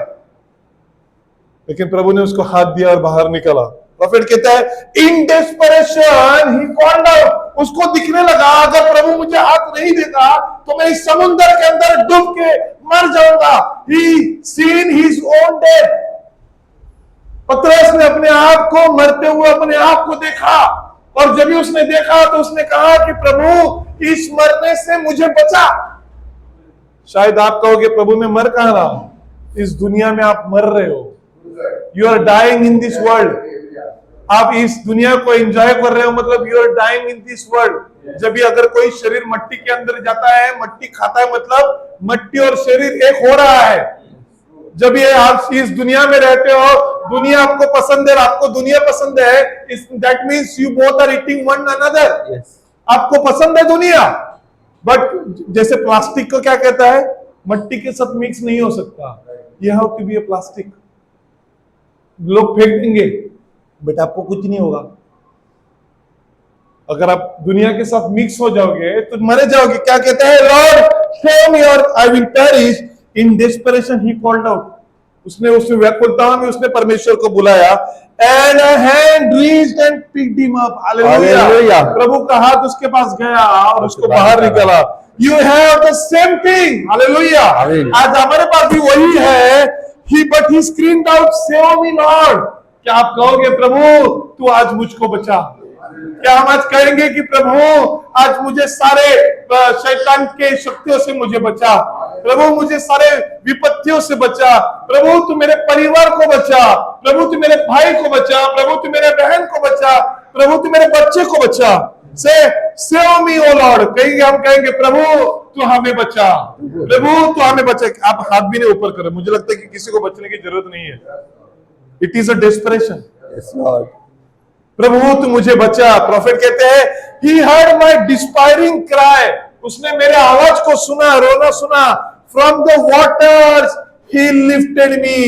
Speaker 1: लेकिन प्रभु ने उसको हाथ दिया और बाहर निकला। प्रॉफिट कहता है इन डेस्परेशन ही कॉल्ड आउट। उसको दिखने लगा, अगर प्रभु मुझे हाथ नहीं देगा तो मैं इस समुद्र के अंदर डूब के मर जाऊंगा। ही सीन हिज ओन डेथ। पतरस ने अपने आप को मरते हुए अपने आप को देखा, और जब भी उसने देखा तो उसने कहा कि प्रभु इस मरने से मुझे बचा। शायद आप कहोगे, प्रभु मैं मर कहां रहा हूं? इस दुनिया में आप मर रहे हो। You are dying in this world. आप इस दुनिया को एंजॉय कर रहे हो, मतलब you are dying in this world. जब भी अगर कोई शरीर मट्टी के अंदर जाता है, मट्टी खाता है, मतलब मट्टी और शरीर एक हो रहा है। जब ये आप इस दुनिया में रहते हो, दुनिया आपको पसंद है, आपको दुनिया पसंद है, that means you both are eating one another. आपको पसंद है दुनिया, बट जैसे प्लास्टिक को क्या कहता है? मट्टी के साथ मिक्स नहीं हो सकता। You have to be a plastic. लोग फेंक देंगे, बट आपको कुछ नहीं होगा। अगर आप दुनिया के साथ मिक्स हो जाओगे तो मरे जाओगे। क्या कहता है? लॉर्ड सेव मी और I will perish. In desperation he called out. उसने व्याकुलता में उसने परमेश्वर को बुलाया। And a hand reached and picked him up. Hallelujah. प्रभु का हाथ उसके पास गया और उसको बाहर निकाला। You have the same thing. Hallelujah. आज हमारे पास भी वही है। But he screamed out, save me Lord. क्या आप कहोगे, प्रभु तू आज मुझको बचा? क्या हम आज कहेंगे कि प्रभु आज मुझे सारे शैतान के शक्तियों से मुझे बचा, प्रभु मुझे सारे विपत्तियों से बचा, प्रभु तू मेरे परिवार को बचा, प्रभु तू मेरे भाई को बचा, प्रभु तू मेरे बहन को बचा, प्रभु तू मेरे बच्चे को बचा। से सेव मी ओ लॉर्ड। कहेंगे, हम कहेंगे प्रभु तू हमें बचा, प्रभु तू हमें बचा। आप हाथ भी नहीं ऊपर करें, मुझे लगता है कि किसी को बचने की जरूरत नहीं है। It is a desperation. प्रभु तू मुझे बचा। प्रॉफिट कहते हैं he heard my despairing cry. उसने मेरे आवाज को सुना, रोना सुना। From the waters he lifted me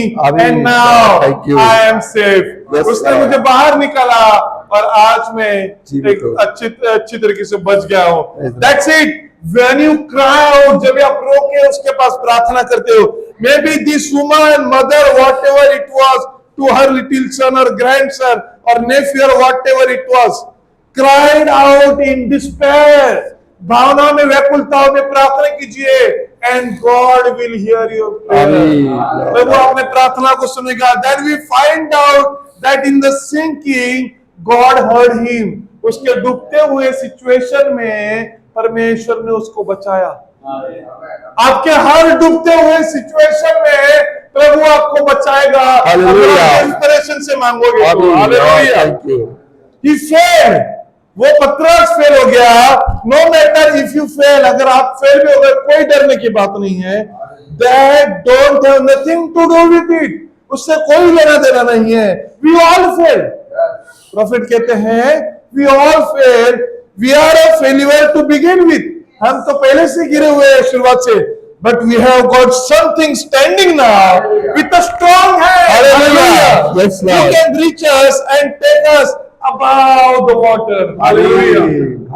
Speaker 1: and now I am safe. उसने मुझे बाहर निकाला और आज मैं एक अच्छी तरीके से बच गया हूं। That's it. When you cry out, जब आप रो के उसके पास प्रार्थना करते हो, maybe this woman, mother, whatever it was, to her little son or grandson or nephew or whatever it was, cried out in despair. भावना में, व्याकुलता में प्रार्थना कीजिए, and God will hear your prayer. प्रभु अपने प्रार्थना को सुनेगा। Then we find out that in the sinking, God heard him. उसके डूबते हुए सिचुएशन में परमेश्वर ने उसको बचाया। आपके हर डूबते हुए सिचुएशन में प्रभु आपको बचाएगा। इंस्पिरेशन से मांगोगे। हालेलुया। He failed. वो पतरस फेल हो गया। No matter if you fail, अगर आप फेल भी हो गए कोई डरने की बात नहीं है। That don't have nothing to do with it. उससे कोई लेना देना नहीं है। We all fail. प्रॉफिट कहते हैं we all fail. We are a failure to begin with. हम तो पहले से गिरे हुए हैं शुरुआत से, but we have got something standing now with a strong hand. Hallelujah. Yes, Lord. You can reach us and take us above the water. Hallelujah.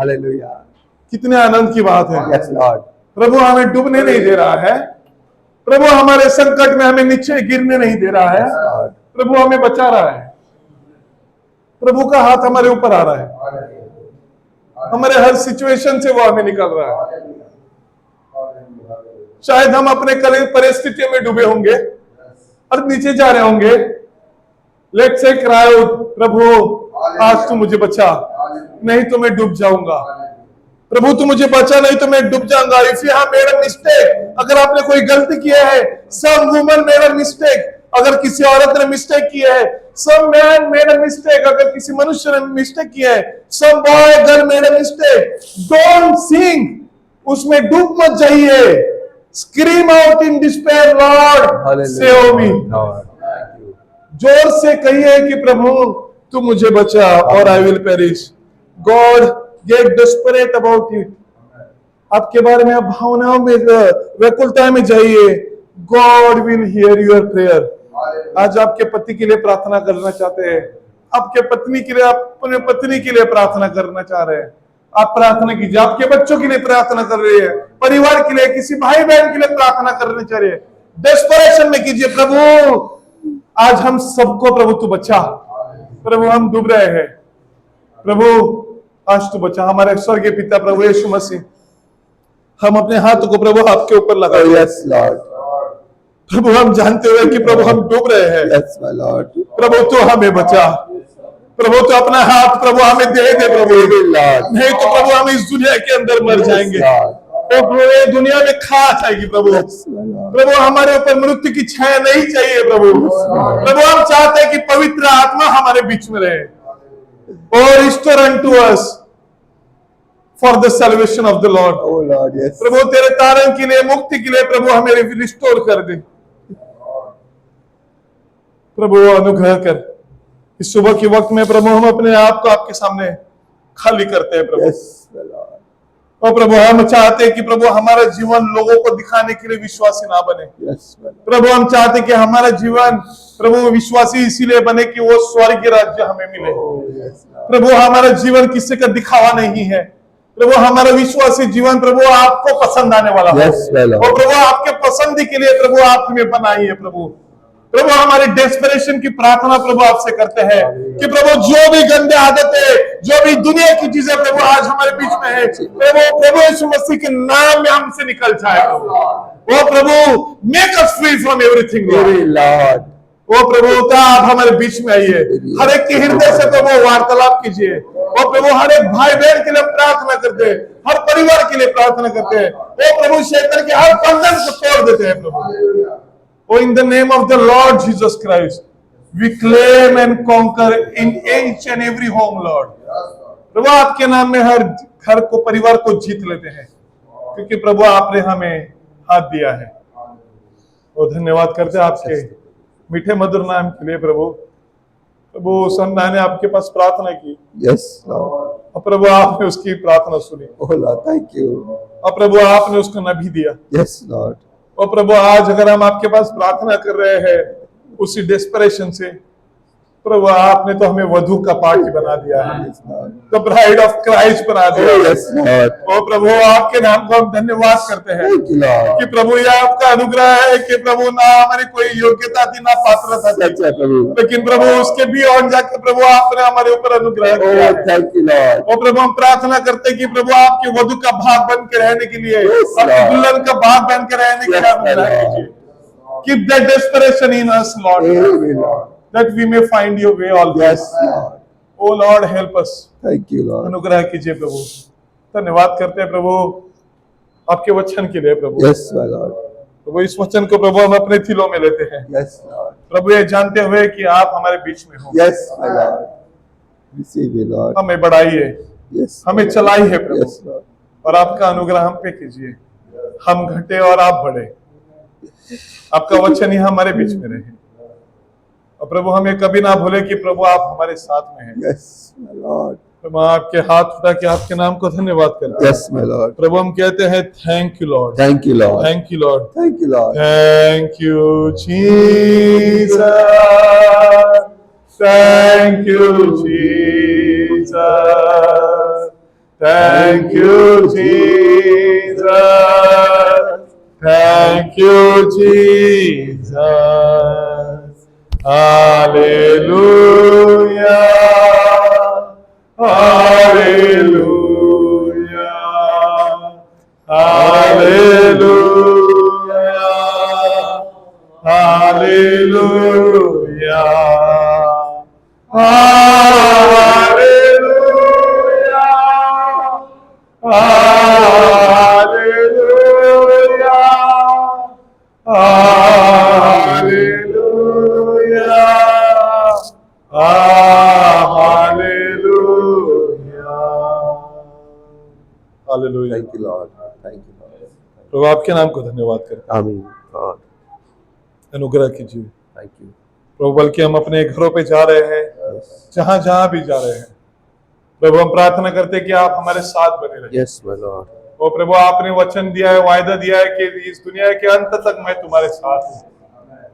Speaker 2: Hallelujah.
Speaker 1: कितने आनंद की बात है।
Speaker 2: Yes, Lord.
Speaker 1: प्रभु हमें डूबने नहीं दे रहा है। प्रभु हमारे संकट में हमें नीचे गिरने नहीं दे रहा है। प्रभु हमें बचा रहा है। प्रभु का हाथ हमारे ऊपर आ रहा है। हमारे हर सिचुएशन से वो हमें निकाल रहा है। शायद हम अपने परिस्थितियों में डूबे होंगे और नीचे जा रहे होंगे। लेट्स से क्राई आउट, प्रभु आज तू मुझे बचा, नहीं तो मैं डूब जाऊंगा। प्रभु तू मुझे बचा, नहीं तो मैं डूब जाऊंगा। If you have made a mistake, अगर आपने कोई गलती किया है, some woman made a mistake, अगर किसी औरत ने मिस्टेक किया है, some man made a mistake, अगर किसी मनुष्य ने मिस्टेक किया है, some boy girl made a mistake, don't sink, उसमें डूब मत जाइए। Scream out in despair, Lord save me. जोर से कहिए कि प्रभु तू मुझे बचा और I will perish. God get desperate about it. आपके बारे में आप भावनाओं में, व्याकुलता में जाइए। God will hear your prayer. आज आपके पति के लिए प्रार्थना करना चाहते हैं, आपके पत्नी के लिए, अपने पत्नी के लिए प्रार्थना करना चाह रहे हैं, आप प्रार्थना कीजिए। आपके बच्चों के लिए प्रार्थना कर रही है, परिवार के लिए, किसी भाई बहन के लिए प्रार्थना करना चाह रही है, डेस्परेशन में कीजिए। प्रभु आज हम सबको प्रभु तू बचा, प्रभु हम डूब रहे हैं, प्रभु आज तू बचा। हमारे स्वर्गीय पिता प्रभु यीशु मसीह, हम अपने हाथ को प्रभु आपके ऊपर लगा दिया।
Speaker 2: Yes, Lord.
Speaker 1: प्रभु हम जानते हुए कि प्रभु हम डूब रहे हैं,
Speaker 2: Yes, my Lord.
Speaker 1: प्रभु तो हमें बचा, प्रभु तो अपना हाथ प्रभु हमें दे दे प्रभु,
Speaker 2: Lord.
Speaker 1: नहीं तो प्रभु हम इस दुनिया के अंदर मर जाएंगे, तो प्रभु ये दुनिया में खा जाएगी प्रभु।
Speaker 2: Yes, my Lord.
Speaker 1: प्रभु हमारे ऊपर मृत्यु की छाया नहीं चाहिए प्रभु। प्रभु हम चाहते हैं कि पवित्र आत्मा हमारे बीच में रहे, और restore unto us for the salvation of the Lord.
Speaker 2: Oh Lord, yes.
Speaker 1: प्रभु तेरे तारण के लिए, मुक्ति के लिए प्रभु हमें रिस्टोर कर दे प्रभु, अनुग्रह कर। इस सुबह के वक्त में प्रभु हम अपने आप को आपके सामने खाली करते हैं प्रभु।
Speaker 2: Yes, my Lord.
Speaker 1: और प्रभु हम चाहते हैं कि प्रभु हमारा जीवन लोगों को दिखाने के लिए विश्वासी ना बने।
Speaker 2: Yes, my Lord.
Speaker 1: प्रभु हम चाहते हैं कि हमारा जीवन प्रभु विश्वासी इसीलिए बने कि वो स्वर्गीय राज्य हमें मिले।
Speaker 2: Oh, yes, Lord.
Speaker 1: प्रभु हमारा जीवन किसी का दिखावा नहीं है, प्रभु हमारा विश्वासी जीवन प्रभु आपको पसंद आने वाला हो।
Speaker 2: Yes, my Lord.
Speaker 1: और प्रभु आपके पसंदी के लिए प्रभु आप हमें बनाई है प्रभु। प्रभु हमारी डेस्परेशन की प्रार्थना प्रभु आपसे करते हैं कि प्रभु जो भी गंदे आदतें, जो भी दुनिया की चीजें प्रभु आज हमारे बीच में है, प्रभु यीशु मसीह के नाम में हमसे निकल जाए प्रभु। वो प्रभु make us free from everything
Speaker 2: Lord.
Speaker 1: वो प्रभु का आप हमारे बीच में आइए, हर एक के हृदय से प्रभु वार्तालाप कीजिए। और प्रभु हर एक भाई बहन के लिए प्रार्थना करते हैं, हर परिवार के लिए प्रार्थना करते हैं। वो प्रभु शैतान के हर बंधन को तोड़ देते हैं प्रभु। Oh, in the name of the Lord Jesus Christ, we claim and conquer in each and every home, Lord. प्रभु आपके नाम में हर घर को, परिवार को जीत लेते हैं, क्योंकि प्रभु आपने हमें हाथ दिया है। और धन्यवाद करते हैं आपके मीठे मधुर नाम के लिए प्रभु। प्रभु संध्या ने आपके पास प्रार्थना की,
Speaker 2: Yes, Lord.
Speaker 1: और प्रभु आपने उसकी प्रार्थना सुनी,
Speaker 2: Oh Lord, thank you.
Speaker 1: और प्रभु आपने उसको नभी दिया।
Speaker 2: Yes, Lord.
Speaker 1: और प्रभु आज अगर हम आपके पास प्रार्थना कर रहे हैं उसी डेस्परेशन से, प्रभु आपने तो हमें वधू का पार्टी बना दिया है,
Speaker 2: Yes, Lord.
Speaker 1: तो ब्राइड ऑफ क्राइस्ट बना दिया
Speaker 2: Oh,
Speaker 1: है।
Speaker 2: yes, Lord.
Speaker 1: ओ प्रभु आपके नाम को हम धन्यवाद करते हैं
Speaker 2: Thank you, Lord.
Speaker 1: कि प्रभु यह आपका अनुग्रह है कि प्रभु ना हमारी कोई योग्यता थी ना पात्रता थी,
Speaker 2: सच है प्रभु।
Speaker 1: लेकिन प्रभु उसके भी और जाके प्रभु आपने हमारे ऊपर अनुग्रह किया
Speaker 2: Oh,
Speaker 1: है।
Speaker 2: thank you, Lord.
Speaker 1: और प्रभु हम प्रार्थना करते हैं कि प्रभु आपके वधू का भाग बन के रहने के लिए,
Speaker 2: Yes,
Speaker 1: आपके
Speaker 2: Lord.
Speaker 1: दुल्हन का भाग बन के रहने के लिए
Speaker 2: Yes,
Speaker 1: अनुग्रह
Speaker 2: Lord.
Speaker 1: कीजिए। Keep that desperation in us, Lord,
Speaker 2: Amen, Lord.
Speaker 1: that we may find your way always.
Speaker 2: Yes, Lord.
Speaker 1: Oh Lord, help us.
Speaker 2: Thank you, Lord.
Speaker 1: अनुग्रह कीजिए प्रभु। धन्यवाद करते हैं प्रभु आपके वचन के लिए प्रभु।
Speaker 2: Yes, my Lord.
Speaker 1: प्रभु इस वचन को प्रभु हम अपने दिलों में लेते हैं,
Speaker 2: Yes, Lord.
Speaker 1: प्रभु ये जानते हुए कि आप हमारे बीच में हो।
Speaker 2: Yes, my Lord. Receive it, Lord.
Speaker 1: हमें बढ़ाइए,
Speaker 2: Yes.
Speaker 1: हमें चलाई है प्रभु,
Speaker 2: Yes, Lord.
Speaker 1: और आपका अनुग्रह हम पे कीजिए। हम घटे और आप बढ़े, आपका वचन ही हमारे बीच में रहे। और प्रभु हमें कभी ना भूले कि प्रभु आप हमारे साथ में हैं।
Speaker 2: Yes, my Lord.
Speaker 1: प्रभु आपके हाथ उठा के आपके नाम को धन्यवाद करते हैं।
Speaker 2: Yes, my Lord.
Speaker 1: प्रभु हम कहते हैं thank you Lord,
Speaker 2: Thank you, Lord.
Speaker 1: Thank you Lord,
Speaker 2: Thank you, Lord.
Speaker 1: Thank you Jesus, thank you Jesus, thank you Jesus, thank you Jesus, hallelujah, hallelujah, hallelujah, hallelujah, hallelujah, hallelujah, hallelujah, hallelujah.
Speaker 2: Thank you, Lord. Thank you, Lord.
Speaker 1: प्रभु आपके नाम को धन्यवाद करते
Speaker 2: Amen, Lord.
Speaker 1: हैं, अनुग्रह कीजिए
Speaker 2: Thank you.
Speaker 1: प्रभु। बल्कि हम अपने घरों पे जा रहे हैं,
Speaker 2: Yes.
Speaker 1: जहां जहां भी जा रहे हैं, प्रभु हम प्रार्थना करते हैं कि आप हमारे साथ बने रहिए।
Speaker 2: Yes, my Lord.
Speaker 1: और प्रभु आपने वचन दिया है, वायदा दिया है कि इस दुनिया के अंत तक मैं तुम्हारे साथ हूँ।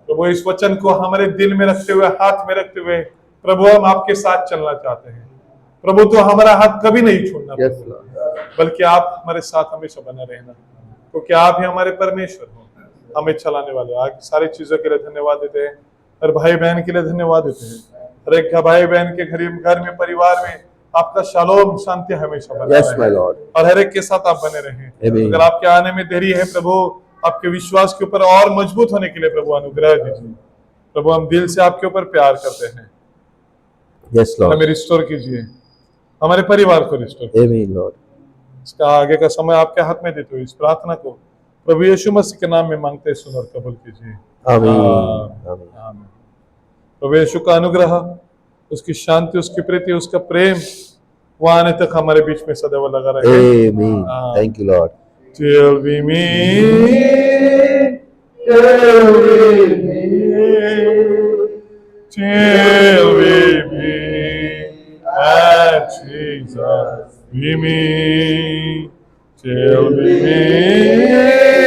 Speaker 1: प्रभु इस वचन को हमारे दिल में रखते हुए, हाथ में रखते हुए, प्रभु हम आपके साथ चलना चाहते हैं। प्रभु तो हमारा हाथ कभी नहीं छोड़ना,
Speaker 2: Yes, Lord.
Speaker 1: बल्कि आप हमारे साथ हमेशा बना रहना, क्योंकि आप ही हमारे परमेश्वर हो, हमें चलाने वाले। आज सारी चीजों के लिए धन्यवाद देते हैं, और भाई बहन के लिए धन्यवाद देते हैं। हर एक भाई बहन के घर में, परिवार में आपका शालोम, शांति हमेशा बना
Speaker 2: Yes, my
Speaker 1: रहे,
Speaker 2: Lord.
Speaker 1: और हर एक के साथ आप बने रहें।
Speaker 2: Amen.
Speaker 1: अगर आपके आने में देरी है प्रभु, आपके विश्वास के ऊपर और मजबूत होने के लिए प्रभु अनुग्रह दीजिए। प्रभु हम दिल से आपके ऊपर प्यार करते हैं,
Speaker 2: Yes, Lord.
Speaker 1: हमें रिस्टोर कीजिए, हमारे परिवार को रिस्टोर कीजिए।
Speaker 2: Amen, Lord.
Speaker 1: इसका आगे का समय आपके हाथ में देते हुए इस प्रार्थना को प्रभु यीशु मसीह के नाम में मांगते सुन और कबूल कीजिए।
Speaker 2: Amen.
Speaker 1: आमीन। आमीन। प्रभु यीशु का अनुग्रह, उसकी शांति, उसकी प्रीति, उसका प्रेम वो आने तक हमारे बीच में सदैव लगा रहे।
Speaker 2: Amen. Thank you, Lord.
Speaker 1: Till we meet, till we meet, till we meet at Jesus we meet, till we meet,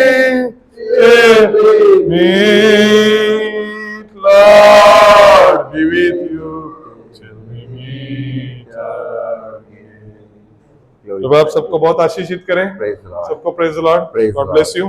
Speaker 1: till we meet, Lord be with you, till we meet again.
Speaker 2: Glory
Speaker 1: प्रभु आप सबको बहुत आशीषित करें,
Speaker 2: Praise the Lord.
Speaker 1: सबको praise the Lord,
Speaker 2: Praise the
Speaker 1: God
Speaker 2: Lord.
Speaker 1: Bless you.